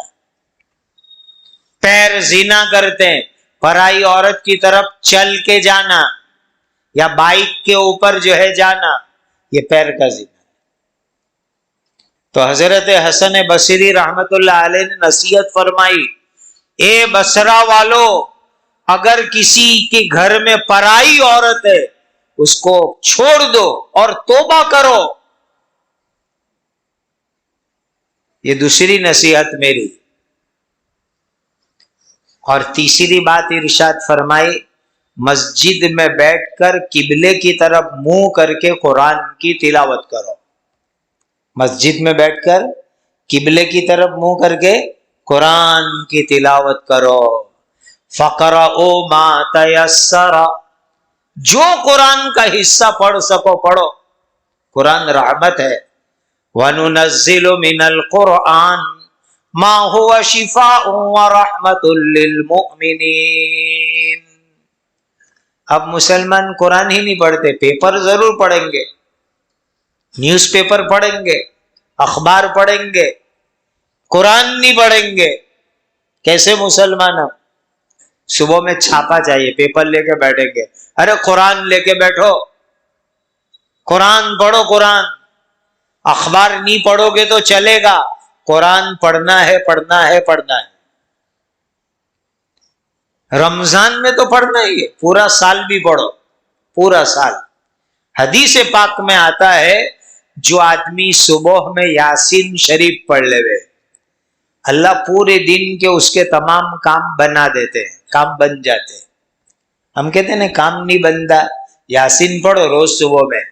پیر زنا کرتے ہیں، پرائی عورت کی طرف چل کے جانا یا بائک کے اوپر جو ہے جانا، یہ پیر کا زنا ہے۔ تو حضرت حسن بصری رحمت اللہ علیہ نے نصیحت فرمائی، اے بصرہ والو، اگر کسی کے گھر میں پرائی عورت ہے اس کو چھوڑ دو اور توبہ کرو۔ یہ دوسری نصیحت میری۔ اور تیسری بات ارشاد فرمائی، مسجد میں بیٹھ کر قبلے کی طرف منہ کر کے قرآن کی تلاوت کرو۔ مسجد میں بیٹھ کر قبلے کی طرف منہ کر کے قرآن کی تلاوت کرو۔ فَقْرَؤُوا مَا تَيَسَّرَ، جو قرآن کا حصہ پڑھ سکو پڑھو، قرآن رحمت ہے۔ وَنُنَزِّلُ مِنَ الْقُرْآنِ مَا هُوَ شِفَاءٌ وَرَحْمَةٌ لِّلْمُؤْمِنِينَ۔ اب مسلمان قرآن ہی نہیں پڑھتے، پیپر ضرور پڑھیں گے، نیوز پیپر پڑھیں گے، اخبار پڑھیں گے، قرآن نہیں پڑھیں گے۔ کیسے مسلمان؟ ہم صبح میں چھاپا چاہیے، پیپر لے کے بیٹھیں گے، ارے قرآن لے کے بیٹھو، قرآن پڑھو، قرآن۔ اخبار نہیں پڑھو گے تو چلے گا، قرآن پڑھنا ہے، پڑھنا ہے، پڑھنا ہے۔ رمضان میں تو پڑھنا ہی ہے، پورا سال بھی پڑھو، پورا سال۔ حدیث پاک میں آتا ہے جو آدمی صبح میں یاسین شریف پڑھ لے وے، اللہ پورے دن کے اس کے تمام کام بنا دیتے ہیں، کام بن جاتے ہیں۔ ہم کہتے ہیں نا کام نہیں بنتا، یاسین پڑھو روز صبح میں،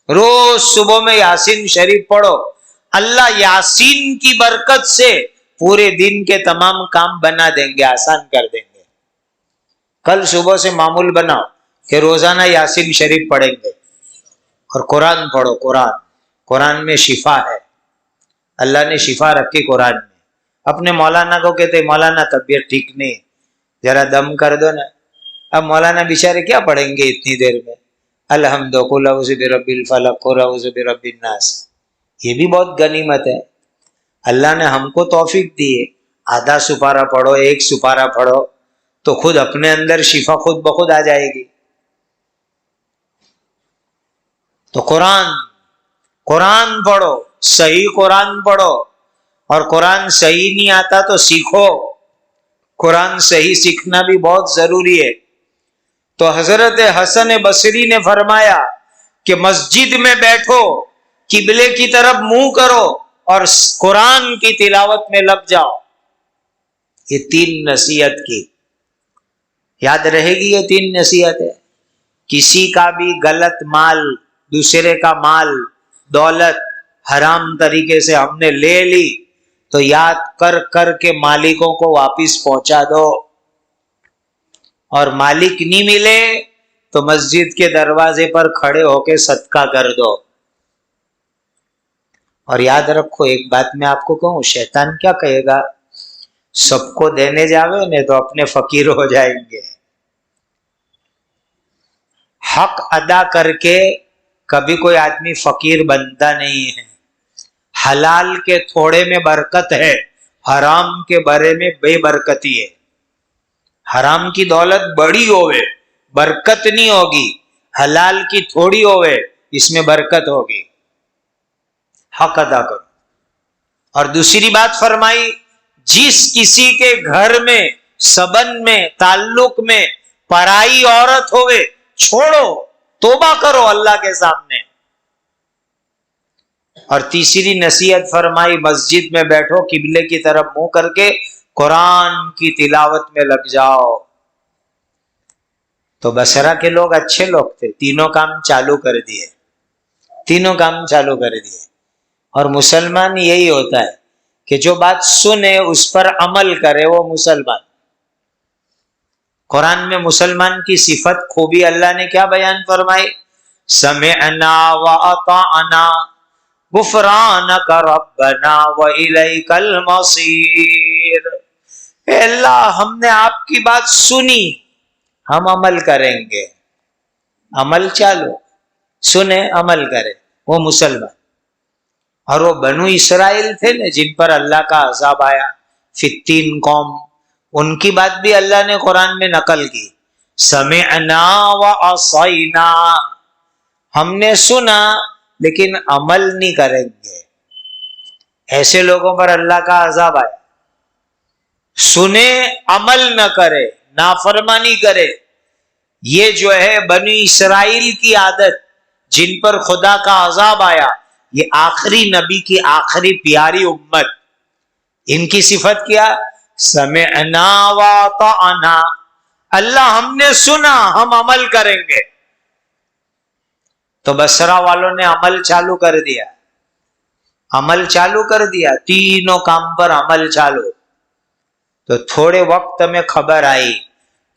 روز صبح میں یاسین شریف پڑھو، اللہ یاسین کی برکت سے پورے دن کے تمام کام بنا دیں گے، آسان کر دیں گے۔ کل صبح سے معمول بناؤ کہ روزانہ یاسین شریف پڑھیں گے اور قرآن پڑھو، قرآن۔ قرآن میں شفا ہے، اللہ نے شفا رکھی قرآن میں۔ اپنے مولانا کو کہتے مولانا طبیعت ٹھیک نہیں، ذرا دم کر دو نا۔ اب مولانا بیچارے کیا پڑھیں گے اتنی دیر میں؟ الحمد قل اعوذ برب الفلق قل اعوذ برب الناس، یہ بھی بہت غنیمت ہے۔ اللہ نے ہم کو توفیق دی ہے، آدھا سپارہ پڑھو، ایک سپارہ پڑھو تو خود اپنے اندر شفا خود بخود آ جائے گی۔ تو قرآن پڑھو، صحیح قرآن پڑھو، اور قرآن صحیح نہیں آتا تو سیکھو، قرآن صحیح سیکھنا بھی بہت ضروری ہے۔ تو حضرت حسن بصری نے فرمایا کہ مسجد میں بیٹھو، قبلے کی طرف منہ کرو اور قرآن کی تلاوت میں لگ جاؤ۔ یہ 3 نصیحت کی یاد رہے گی، یہ 3 نصیحت ہے۔ کسی کا بھی غلط مال، دوسرے کا مال، دولت حرام طریقے سے ہم نے لے لی تو یاد کر کر کے مالکوں کو واپس پہنچا دو۔ اور مالک نہیں ملے تو مسجد کے دروازے پر کھڑے ہو کے صدقہ کر دو. اور یاد رکھو ایک بات میں آپ کو کہوں، شیطان کیا کہے گا، سب کو دینے جاوے نے تو اپنے فقیر ہو جائیں گے. حق ادا کر کے کبھی کوئی آدمی فقیر بنتا نہیں ہے. حلال کے تھوڑے میں برکت ہے، حرام کے بڑے میں بے برکتی ہے. حرام کی دولت بڑی ہوئے برکت نہیں ہوگی، حلال کی تھوڑی ہوئے اس میں برکت ہوگی. حق ادا کرو. اور دوسری بات فرمائی، جس کسی کے گھر میں، سبن میں، تعلق میں پرائی عورت ہوئے چھوڑو، توبہ کرو اللہ کے سامنے. اور تیسری نصیحت فرمائی، مسجد میں بیٹھو قبلے کی طرف منہ کر کے قرآن کی تلاوت میں لگ جاؤ. تو بصرہ کے لوگ اچھے لوگ تھے، تینوں کام چالو کر دیے، تینوں کام چالو کر دیے. اور مسلمان یہی ہوتا ہے کہ جو بات سنے اس پر عمل کرے، وہ مسلمان. قرآن میں مسلمان کی صفت خوبی اللہ نے کیا بیان فرمائی، سمعنا واطعنا غفرانک ربنا والیک المصیر. اے اللہ ہم نے آپ کی بات سنی، ہم عمل کریں گے. عمل چالو، سنے عمل کرے، وہ مسلمان. اور وہ بنو اسرائیل تھے نا جن پر اللہ کا عذاب آیا، فتین قوم، ان کی بات بھی اللہ نے قرآن میں نقل کی، سمعنا وعصینا، ہم نے سنا لیکن عمل نہیں کریں گے. ایسے لوگوں پر اللہ کا عذاب آیا، سنے عمل نہ کرے، نافرمانی کرے. یہ جو ہے بنی اسرائیل کی عادت، جن پر خدا کا عذاب آیا، یہ آخری نبی کی آخری پیاری امت، ان کی صفت کیا، سمعنا واطعنا، اللہ ہم نے سنا ہم عمل کریں گے. تو بصرہ والوں نے عمل چالو کر دیا، عمل چالو کر دیا، تینوں کام پر عمل چالو. تو تھوڑے وقت میں خبر آئی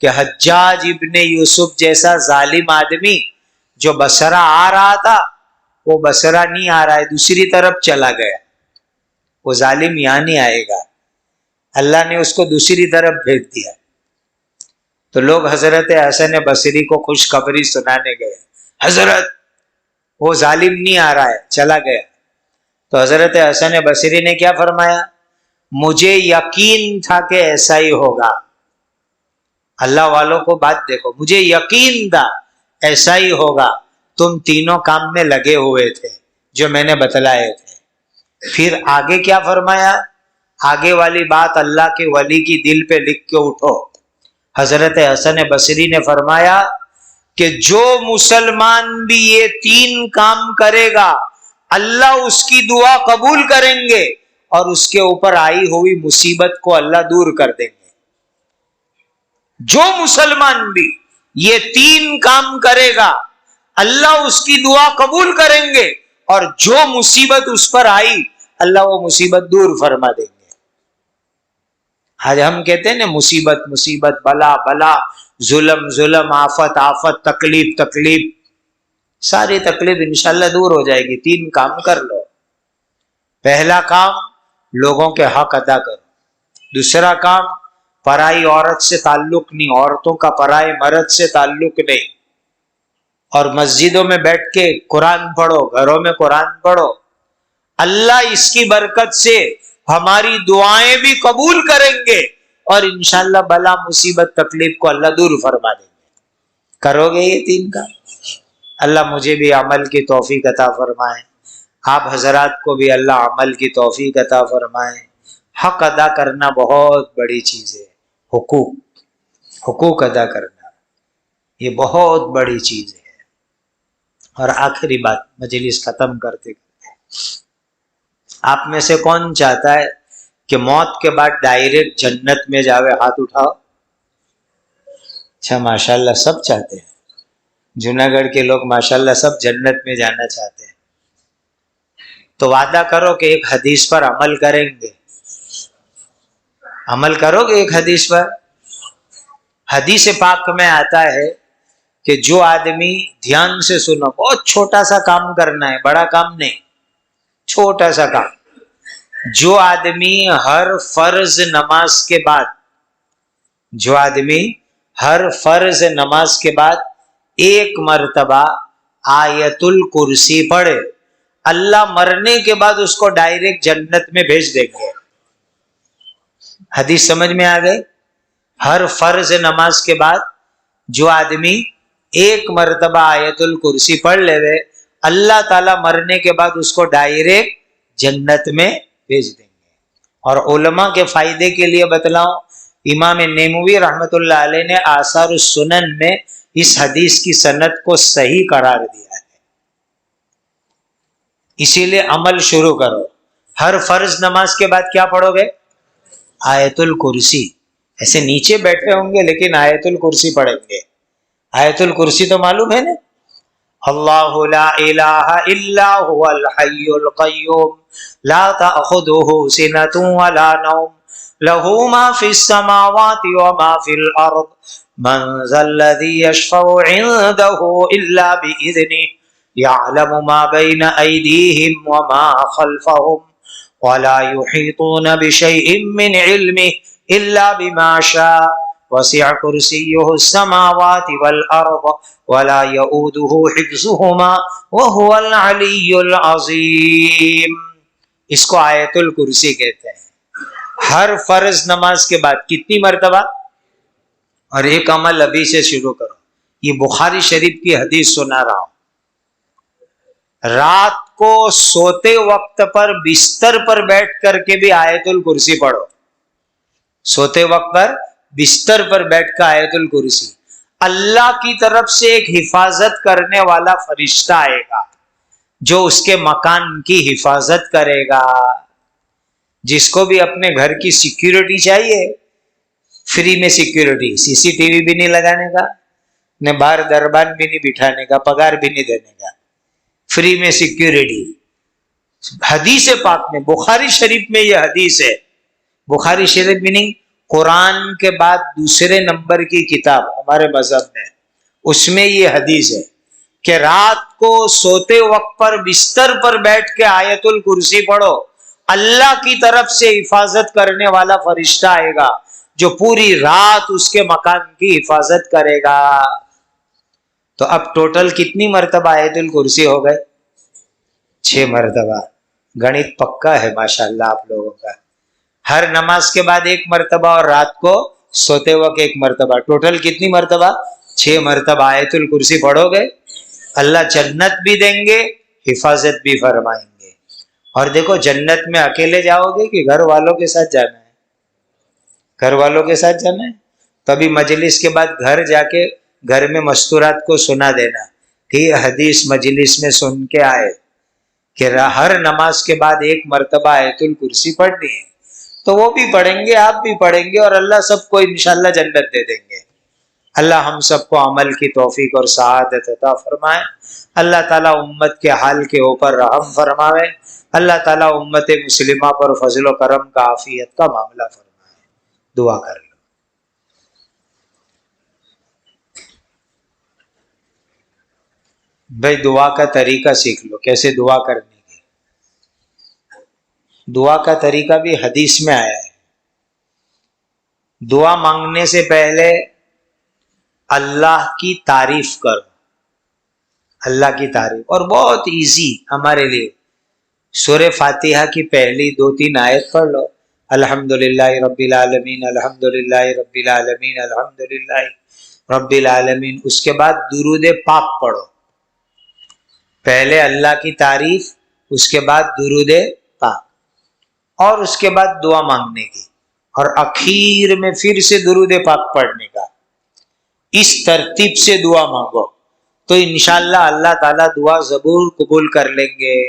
کہ حجاج ابن یوسف جیسا ظالم آدمی جو بصرہ آ رہا تھا، وہ بصرہ نہیں آ رہا ہے، دوسری طرف چلا گیا. وہ ظالم یہاں نہیں آئے گا، اللہ نے اس کو دوسری طرف بھیج دیا. تو لوگ حضرت حسن بصری کو خوشخبری سنانے گئے، حضرت وہ ظالم نہیں آ رہا ہے، چلا گیا. تو حضرت حسن بصری نے کیا فرمایا، مجھے یقین تھا کہ ایسا ہی ہوگا. اللہ والوں کو بات دیکھو، مجھے یقین تھا ایسا ہی ہوگا، تم تینوں کام میں لگے ہوئے تھے جو میں نے بتلائے تھے. پھر آگے کیا فرمایا، آگے والی بات اللہ کے ولی کی دل پہ لکھ کے اٹھو. حضرت حسن بصری نے فرمایا کہ جو مسلمان بھی یہ تین کام کرے گا اللہ اس کی دعا قبول کریں گے اور اس کے اوپر آئی ہوئی مصیبت کو اللہ دور کر دیں گے. جو مسلمان بھی یہ تین کام کرے گا اللہ اس کی دعا قبول کریں گے اور جو مصیبت اس پر آئی اللہ وہ مصیبت دور فرما دیں گے. آج ہم کہتے ہیں نا مصیبت مصیبت، بلا بلا، ظلم ظلم، آفت آفت، تکلیف تکلیف. ساری تکلیف انشاءاللہ دور ہو جائے گی. تین کام کر لو. پہلا کام لوگوں کے حق ادا کرو. دوسرا کام پرائی عورت سے تعلق نہیں، عورتوں کا پرائے مرد سے تعلق نہیں. اور مسجدوں میں بیٹھ کے قرآن پڑھو، گھروں میں قرآن پڑھو. اللہ اس کی برکت سے ہماری دعائیں بھی قبول کریں گے اور انشاءاللہ بلا مصیبت تکلیف کو اللہ دور فرما دیں گے. کرو گے یہ تین کام؟ اللہ مجھے بھی عمل کی توفیق عطا فرمائے، آپ حضرات کو بھی اللہ عمل کی توفیق عطا فرمائے. حق ادا کرنا بہت بڑی چیز ہے. حقوق ادا کرنا یہ بہت بڑی چیز ہے. اور آخری بات مجلس ختم کرتے کرتے، آپ میں سے کون چاہتا ہے کہ موت کے بعد ڈائریکٹ جنت میں جاوے؟ ہاتھ اٹھاؤ. اچھا ماشاءاللہ سب چاہتے ہیں. جوناگڑھ کے لوگ ماشاءاللہ سب جنت میں جانا چاہتے ہیں. تو وعدہ کرو کہ ایک حدیث پر عمل کریں گے. عمل کرو گے ایک حدیث پر؟ حدیث پاک میں آتا ہے کہ جو آدمی دھیان سے سنو، بہت چھوٹا سا کام کرنا ہے، بڑا کام نہیں، چھوٹا سا کام، جو آدمی ہر فرض نماز کے بعد، جو آدمی ہر فرض نماز کے بعد ایک مرتبہ آیت الکرسی پڑھے، اللہ مرنے کے بعد اس کو ڈائریکٹ جنت میں بھیج دیں گے۔ حدیث سمجھ میں آ گئی؟ ہر فرض نماز کے بعد جو آدمی ایک مرتبہ آیت الکرسی پڑھ لے وے، اللہ تعالیٰ مرنے کے بعد اس کو ڈائریکٹ جنت میں بھیج دیں گے۔ اور علماء کے فائدے کے لیے بتلاؤں، امام نیموی رحمت اللہ علیہ نے آثار السنن میں اس حدیث کی سند کو صحیح قرار دیا ہے۔ اسی لیے عمل شروع کرو، ہر فرض نماز کے بعد کیا پڑھو گے؟ آیت الکرسی۔ ایسے نیچے بیٹھے ہوں گے لیکن آیت الکرسی پڑھیں گے۔ آیت الکرسی تو معلوم ہے نا، اللہ لا الہ الا هو الحی القیوم لا تأخذہ سنۃ ولا نوم له ما فی السماوات وما فی الارض من ذا الذی یشفع عنده الا بإذنہ یعلم ما بین ایدیہم وما خلفہم ولا يحيطون بشيء من علمه إلا بما شاء وسع كرسيه السماوات والأرض ولا يؤوده حفظهما وهو العلي العظيم۔ اس کو آیت الکرسی کہتے ہیں۔ ہر فرض نماز کے بعد کتنی مرتبہ؟ اور ایک عمل ابھی سے شروع کرو، یہ بخاری شریف کی حدیث سنا رہا ہوں، رات کو سوتے وقت پر بستر پر بیٹھ کر کے بھی آیت الکرسی پڑھو۔ سوتے وقت پر بستر پر بیٹھ کر آیت الکرسی، اللہ کی طرف سے ایک حفاظت کرنے والا فرشتہ آئے گا جو اس کے مکان کی حفاظت کرے گا۔ جس کو بھی اپنے گھر کی سیکیورٹی چاہیے، فری میں سیکیورٹی، سی سی ٹی وی بھی نہیں لگانے کا، نہ باہر دربان بھی نہیں بٹھانے کا، پگار بھی نہیں دینے کا، فری میں سیکیورٹی۔ حدیث پاک میں، بخاری شریف میں یہ حدیث ہے، بخاری شریف میں نہیں، قرآن کے بعد دوسرے نمبر کی کتاب ہمارے مذہب میں، اس میں یہ حدیث ہے کہ رات کو سوتے وقت پر بستر پر بیٹھ کے آیت الکرسی پڑھو، اللہ کی طرف سے حفاظت کرنے والا فرشتہ آئے گا جو پوری رات اس کے مکان کی حفاظت کرے گا۔ تو اب ٹوٹل کتنی مرتبہ آیت الکرسی ہو گئے؟ 6 مرتبہ۔ گنت پکا ہے ماشاءاللہ آپ لوگوں کا۔ ہر نماز کے بعد 1 مرتبہ اور رات کو سوتے وقت 1 مرتبہ، ٹوٹل کتنی مرتبہ؟ 6 مرتبہ آیت الکرسی پڑھو گے، اللہ جنت بھی دیں گے، حفاظت بھی فرمائیں گے۔ اور دیکھو جنت میں اکیلے جاؤ گے کہ گھر والوں کے ساتھ جانا ہے؟ گھر والوں کے ساتھ جانا ہے؟ تبھی مجلس کے بعد گھر جا کے گھر میں مستورات کو سنا دینا کہ حدیث مجلس میں سن کے آئے کہ ہر نماز کے بعد 1 مرتبہ آیت الکرسی پڑھنی ہے، تو وہ بھی پڑھیں گے، آپ بھی پڑھیں گے، اور اللہ سب کو انشاءاللہ جنت دے دیں گے۔ اللہ ہم سب کو عمل کی توفیق اور سعادت عطا فرمائے۔ اللہ تعالیٰ امت کے حال کے اوپر رحم فرمائے۔ اللہ تعالیٰ امت مسلمہ پر فضل و کرم کا، عافیت کا معاملہ فرمائے۔ دعا کر لو۔ بھائی دعا کا طریقہ سیکھ لو، کیسے دعا کرنی ہے۔ دعا کا طریقہ بھی حدیث میں آیا ہے۔ دعا مانگنے سے پہلے اللہ کی تعریف کرو، اللہ کی تعریف، اور بہت ایزی ہمارے لیے، سورہ فاتحہ کی پہلی 2-3 آیت پڑھ لو، الحمدللہ رب العالمین، الحمدللہ رب العالمین، الحمدللہ رب العالمین۔ اس کے بعد درود پاک پڑھو، پہلے اللہ کی تعریف، اس کے بعد درود پاک، اور اس کے بعد دعا مانگنے کی، اور اخیر میں پھر سے درود پاک پڑھنے کا۔ اس ترتیب سے دعا مانگو تو انشاءاللہ اللہ تعالیٰ دعا ضرور قبول کر لیں گے۔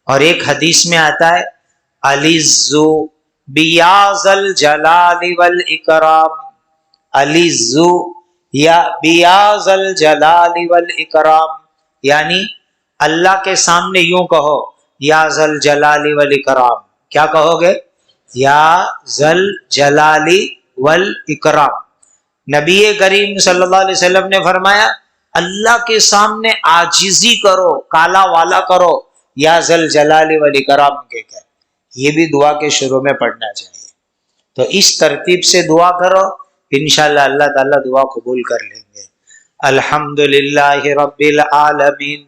اور ایک حدیث میں آتا ہے العزو بیاض الجلال والاکرام، العزو یا بیاض الجلال والاکرام، یعنی اللہ کے سامنے یوں کہو یا ذل جلال والاکرام۔ کیا کہو گے؟ یا ذل جلال والاکرام، نبی کریم صلی اللہ علیہ وسلم نے فرمایا اللہ کے سامنے عاجزی کرو، کالا والا کرو، یا ذل جلال والاکرام کے کہ یہ بھی دعا کے شروع میں پڑھنا چاہیے۔ تو اس ترتیب سے دعا کرو، انشاءاللہ اللہ تعالیٰ دعا قبول کر لیں گے۔ الحمدللہ رب العالمین،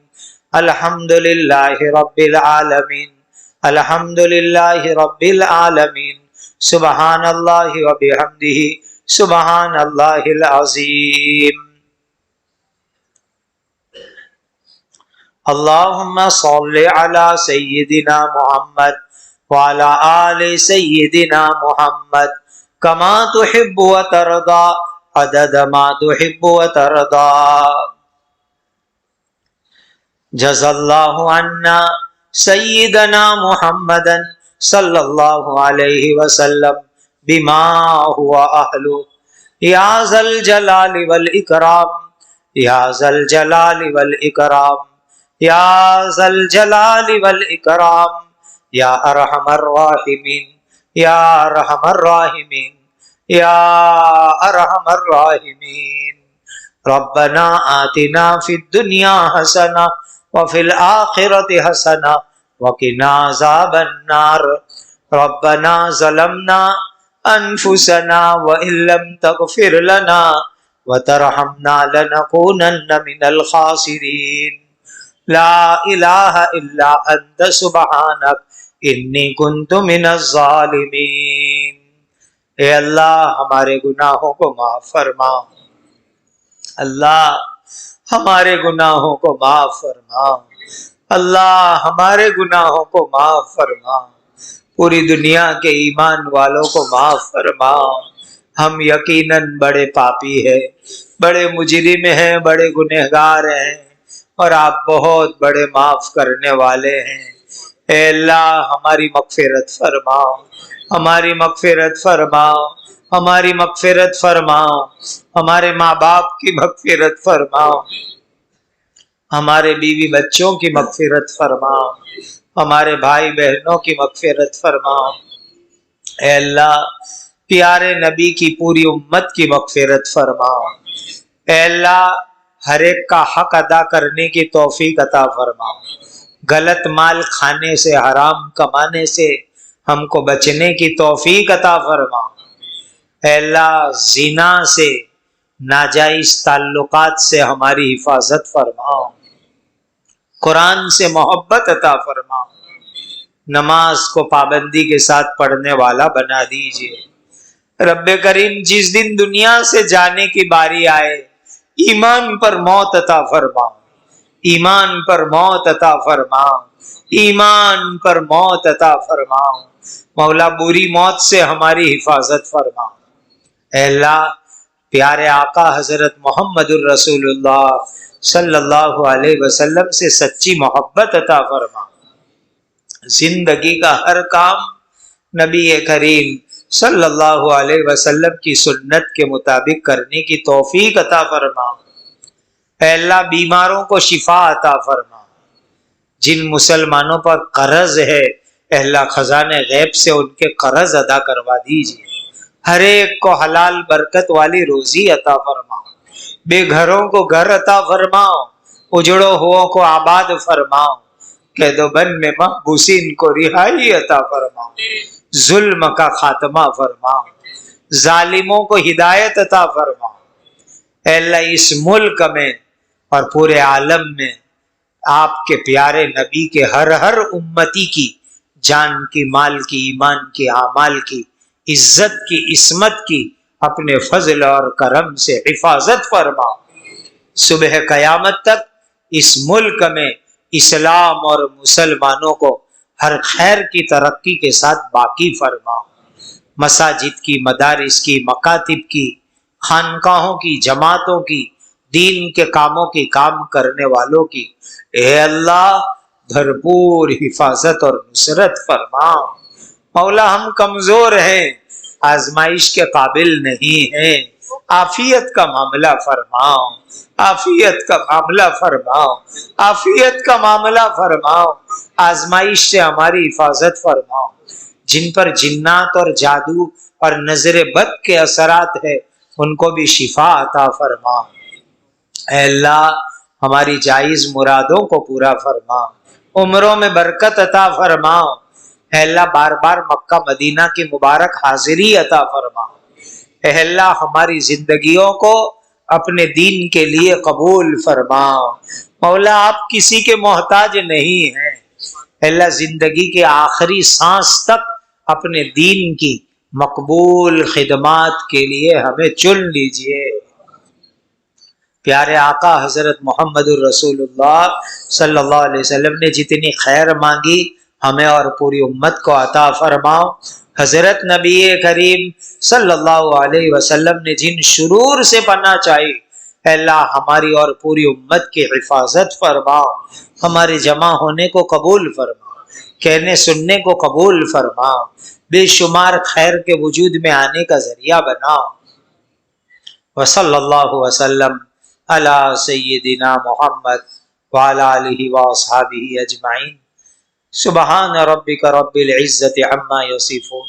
الحمدللہ رب العالمین، الحمدللہ رب العالمین، سبحان اللہ وبحمدہ، سبحان اللہ العظیم۔ اللہم صلی علی سیدنا محمد وعلی آل سیدنا محمد کما تحب و ترضا عدد ما تحب و ترضا۔ جزا اللہ عنا سیدنا محمدا صلی اللہ علیہ وسلم بما ہوا اہلہ یا ذا الجلال والاکرام، یا ذا الجلال والاکرام، یا ذا الجلال والاکرام، یا ارحم الراحمین، یا ارحم الراحمین، یا ارحم الراحمین۔ ربنا آتنا فی الدنیا حسنہ وفی الآخرۃ حسنہ وقنا عذاب النار۔ ربنا ظلمنا انفسنا وان لم تغفر لنا وترحمنا لنکونن من الخاسرین۔ لا الہ الا انت سبحانک انی کنت من الظالمین۔ اے اللہ ہمارے گناہوں کو معاف فرما، اللہ ہمارے گناہوں کو معاف فرما، اللہ ہمارے گناہوں کو معاف فرما، پوری دنیا کے ایمان والوں کو معاف فرما۔ ہم یقیناً بڑے پاپی ہیں، بڑے مجرم ہیں، بڑے گنہگار ہیں، اور آپ بہت بڑے معاف کرنے والے ہیں۔ اے اللہ ہماری مغفرت فرماؤ، ہماری مغفرت فرماؤ، ہماری مغفرت فرماؤ، ہمارے ماں باپ کی مغفرت فرماؤ، ہمارے بیوی بچوں کی مغفرت فرماؤ، ہمارے بھائی بہنوں کی مغفرت فرماؤ۔ اے اللہ پیارے نبی کی پوری امت کی مغفرت فرماؤ۔ اے اللہ ہر ایک کا حق ادا کرنے کی توفیق عطا فرماؤ، غلط مال کھانے سے، حرام کمانے سے ہم کو بچنے کی توفیق عطا فرماؤ۔ اے اللہ زنا سے، ناجائز تعلقات سے ہماری حفاظت فرماؤ، قرآن سے محبت عطا فرماؤ، نماز کو پابندی کے ساتھ پڑھنے والا بنا دیجیے۔ رب کریم جس دن دنیا سے جانے کی باری آئے ایمان پر موت عطا فرماؤ، ایمان پر موت عطا فرماؤ، ایمان پر موت عطا فرماؤ۔ مولا بری موت سے ہماری حفاظت فرماؤ۔ اے اللہ پیارے آقا حضرت محمد الرسول اللہ صلی اللہ علیہ وسلم سے سچی محبت عطا فرما، زندگی کا ہر کام نبی کریم صلی اللہ علیہ وسلم کی سنت کے مطابق کرنے کی توفیق عطا فرما۔ اے اللہ بیماروں کو شفا عطا فرما، جن مسلمانوں پر قرض ہے اے اللہ خزانے غیب سے ان کے قرض ادا کروا دیجیے، ہر ایک کو حلال برکت والی روزی عطا فرما، بے گھروں کو گھر عطا فرماؤ، اجڑوں ہو کو آباد فرماؤ، قید و بند میں محبوسین کو رہائی عطا فرماؤ، ظلم کا خاتمہ فرماؤ، ظالموں کو ہدایت عطا فرماؤ۔ اے اللہ اس ملک میں اور پورے عالم میں آپ کے پیارے نبی کے ہر امتی کی جان کی، مال کی، ایمان کی، اعمال کی، عزت کی، عصمت کی اپنے فضل اور کرم سے حفاظت فرما۔ صبح قیامت تک اس ملک میں اسلام اور مسلمانوں کو ہر خیر کی ترقی کے ساتھ باقی فرما۔ مساجد کی، مدارس کی، مکاتب کی، خانقاہوں کی، جماعتوں کی، دین کے کاموں کی کام کرنے والوں کی اے اللہ بھرپور حفاظت اور نصرت فرما۔ مولا ہم کمزور ہیں، آزمائش کے قابل نہیں ہیں، عافیت کا معاملہ فرماؤ، عافیت کا معاملہ فرماؤ، عافیت کا معاملہ فرماؤ، آزمائش سے ہماری حفاظت فرماؤ۔ جن پر جنات اور جادو اور نظر بد کے اثرات ہے ان کو بھی شفا عطا فرما۔ اے اللہ ہماری جائز مرادوں کو پورا فرما، عمروں میں برکت عطا فرما۔ اے اللہ بار بار مکہ مدینہ کی مبارک حاضری عطا فرما۔ اے اللہ ہماری زندگیوں کو اپنے دین کے لیے قبول فرما۔ مولا آپ کسی کے محتاج نہیں ہیں، اے اللہ زندگی کے آخری سانس تک اپنے دین کی مقبول خدمات کے لیے ہمیں چن لیجئے۔ پیارے آقا حضرت محمد الرسول اللہ صلی اللہ علیہ وسلم نے جتنی خیر مانگی ہمیں اور پوری امت کو عطا فرماؤ۔ حضرت نبی کریم صلی اللہ علیہ وسلم نے جن شرور سے پناہ چاہی، اے اللہ ہماری اور پوری امت کی حفاظت فرماؤ۔ ہمارے جمع ہونے کو قبول فرماؤ، کہنے سننے کو قبول فرماؤ، بے شمار خیر کے وجود میں آنے کا ذریعہ بناؤ۔ وصلی اللہ وسلم علی سیدنا محمد وعلی آلہ واصحابہ اجمعین۔ سبحان ربک رب العزت عما یصفون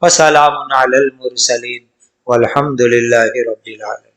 وسلام علی المرسلین والحمد للہ رب العالمین۔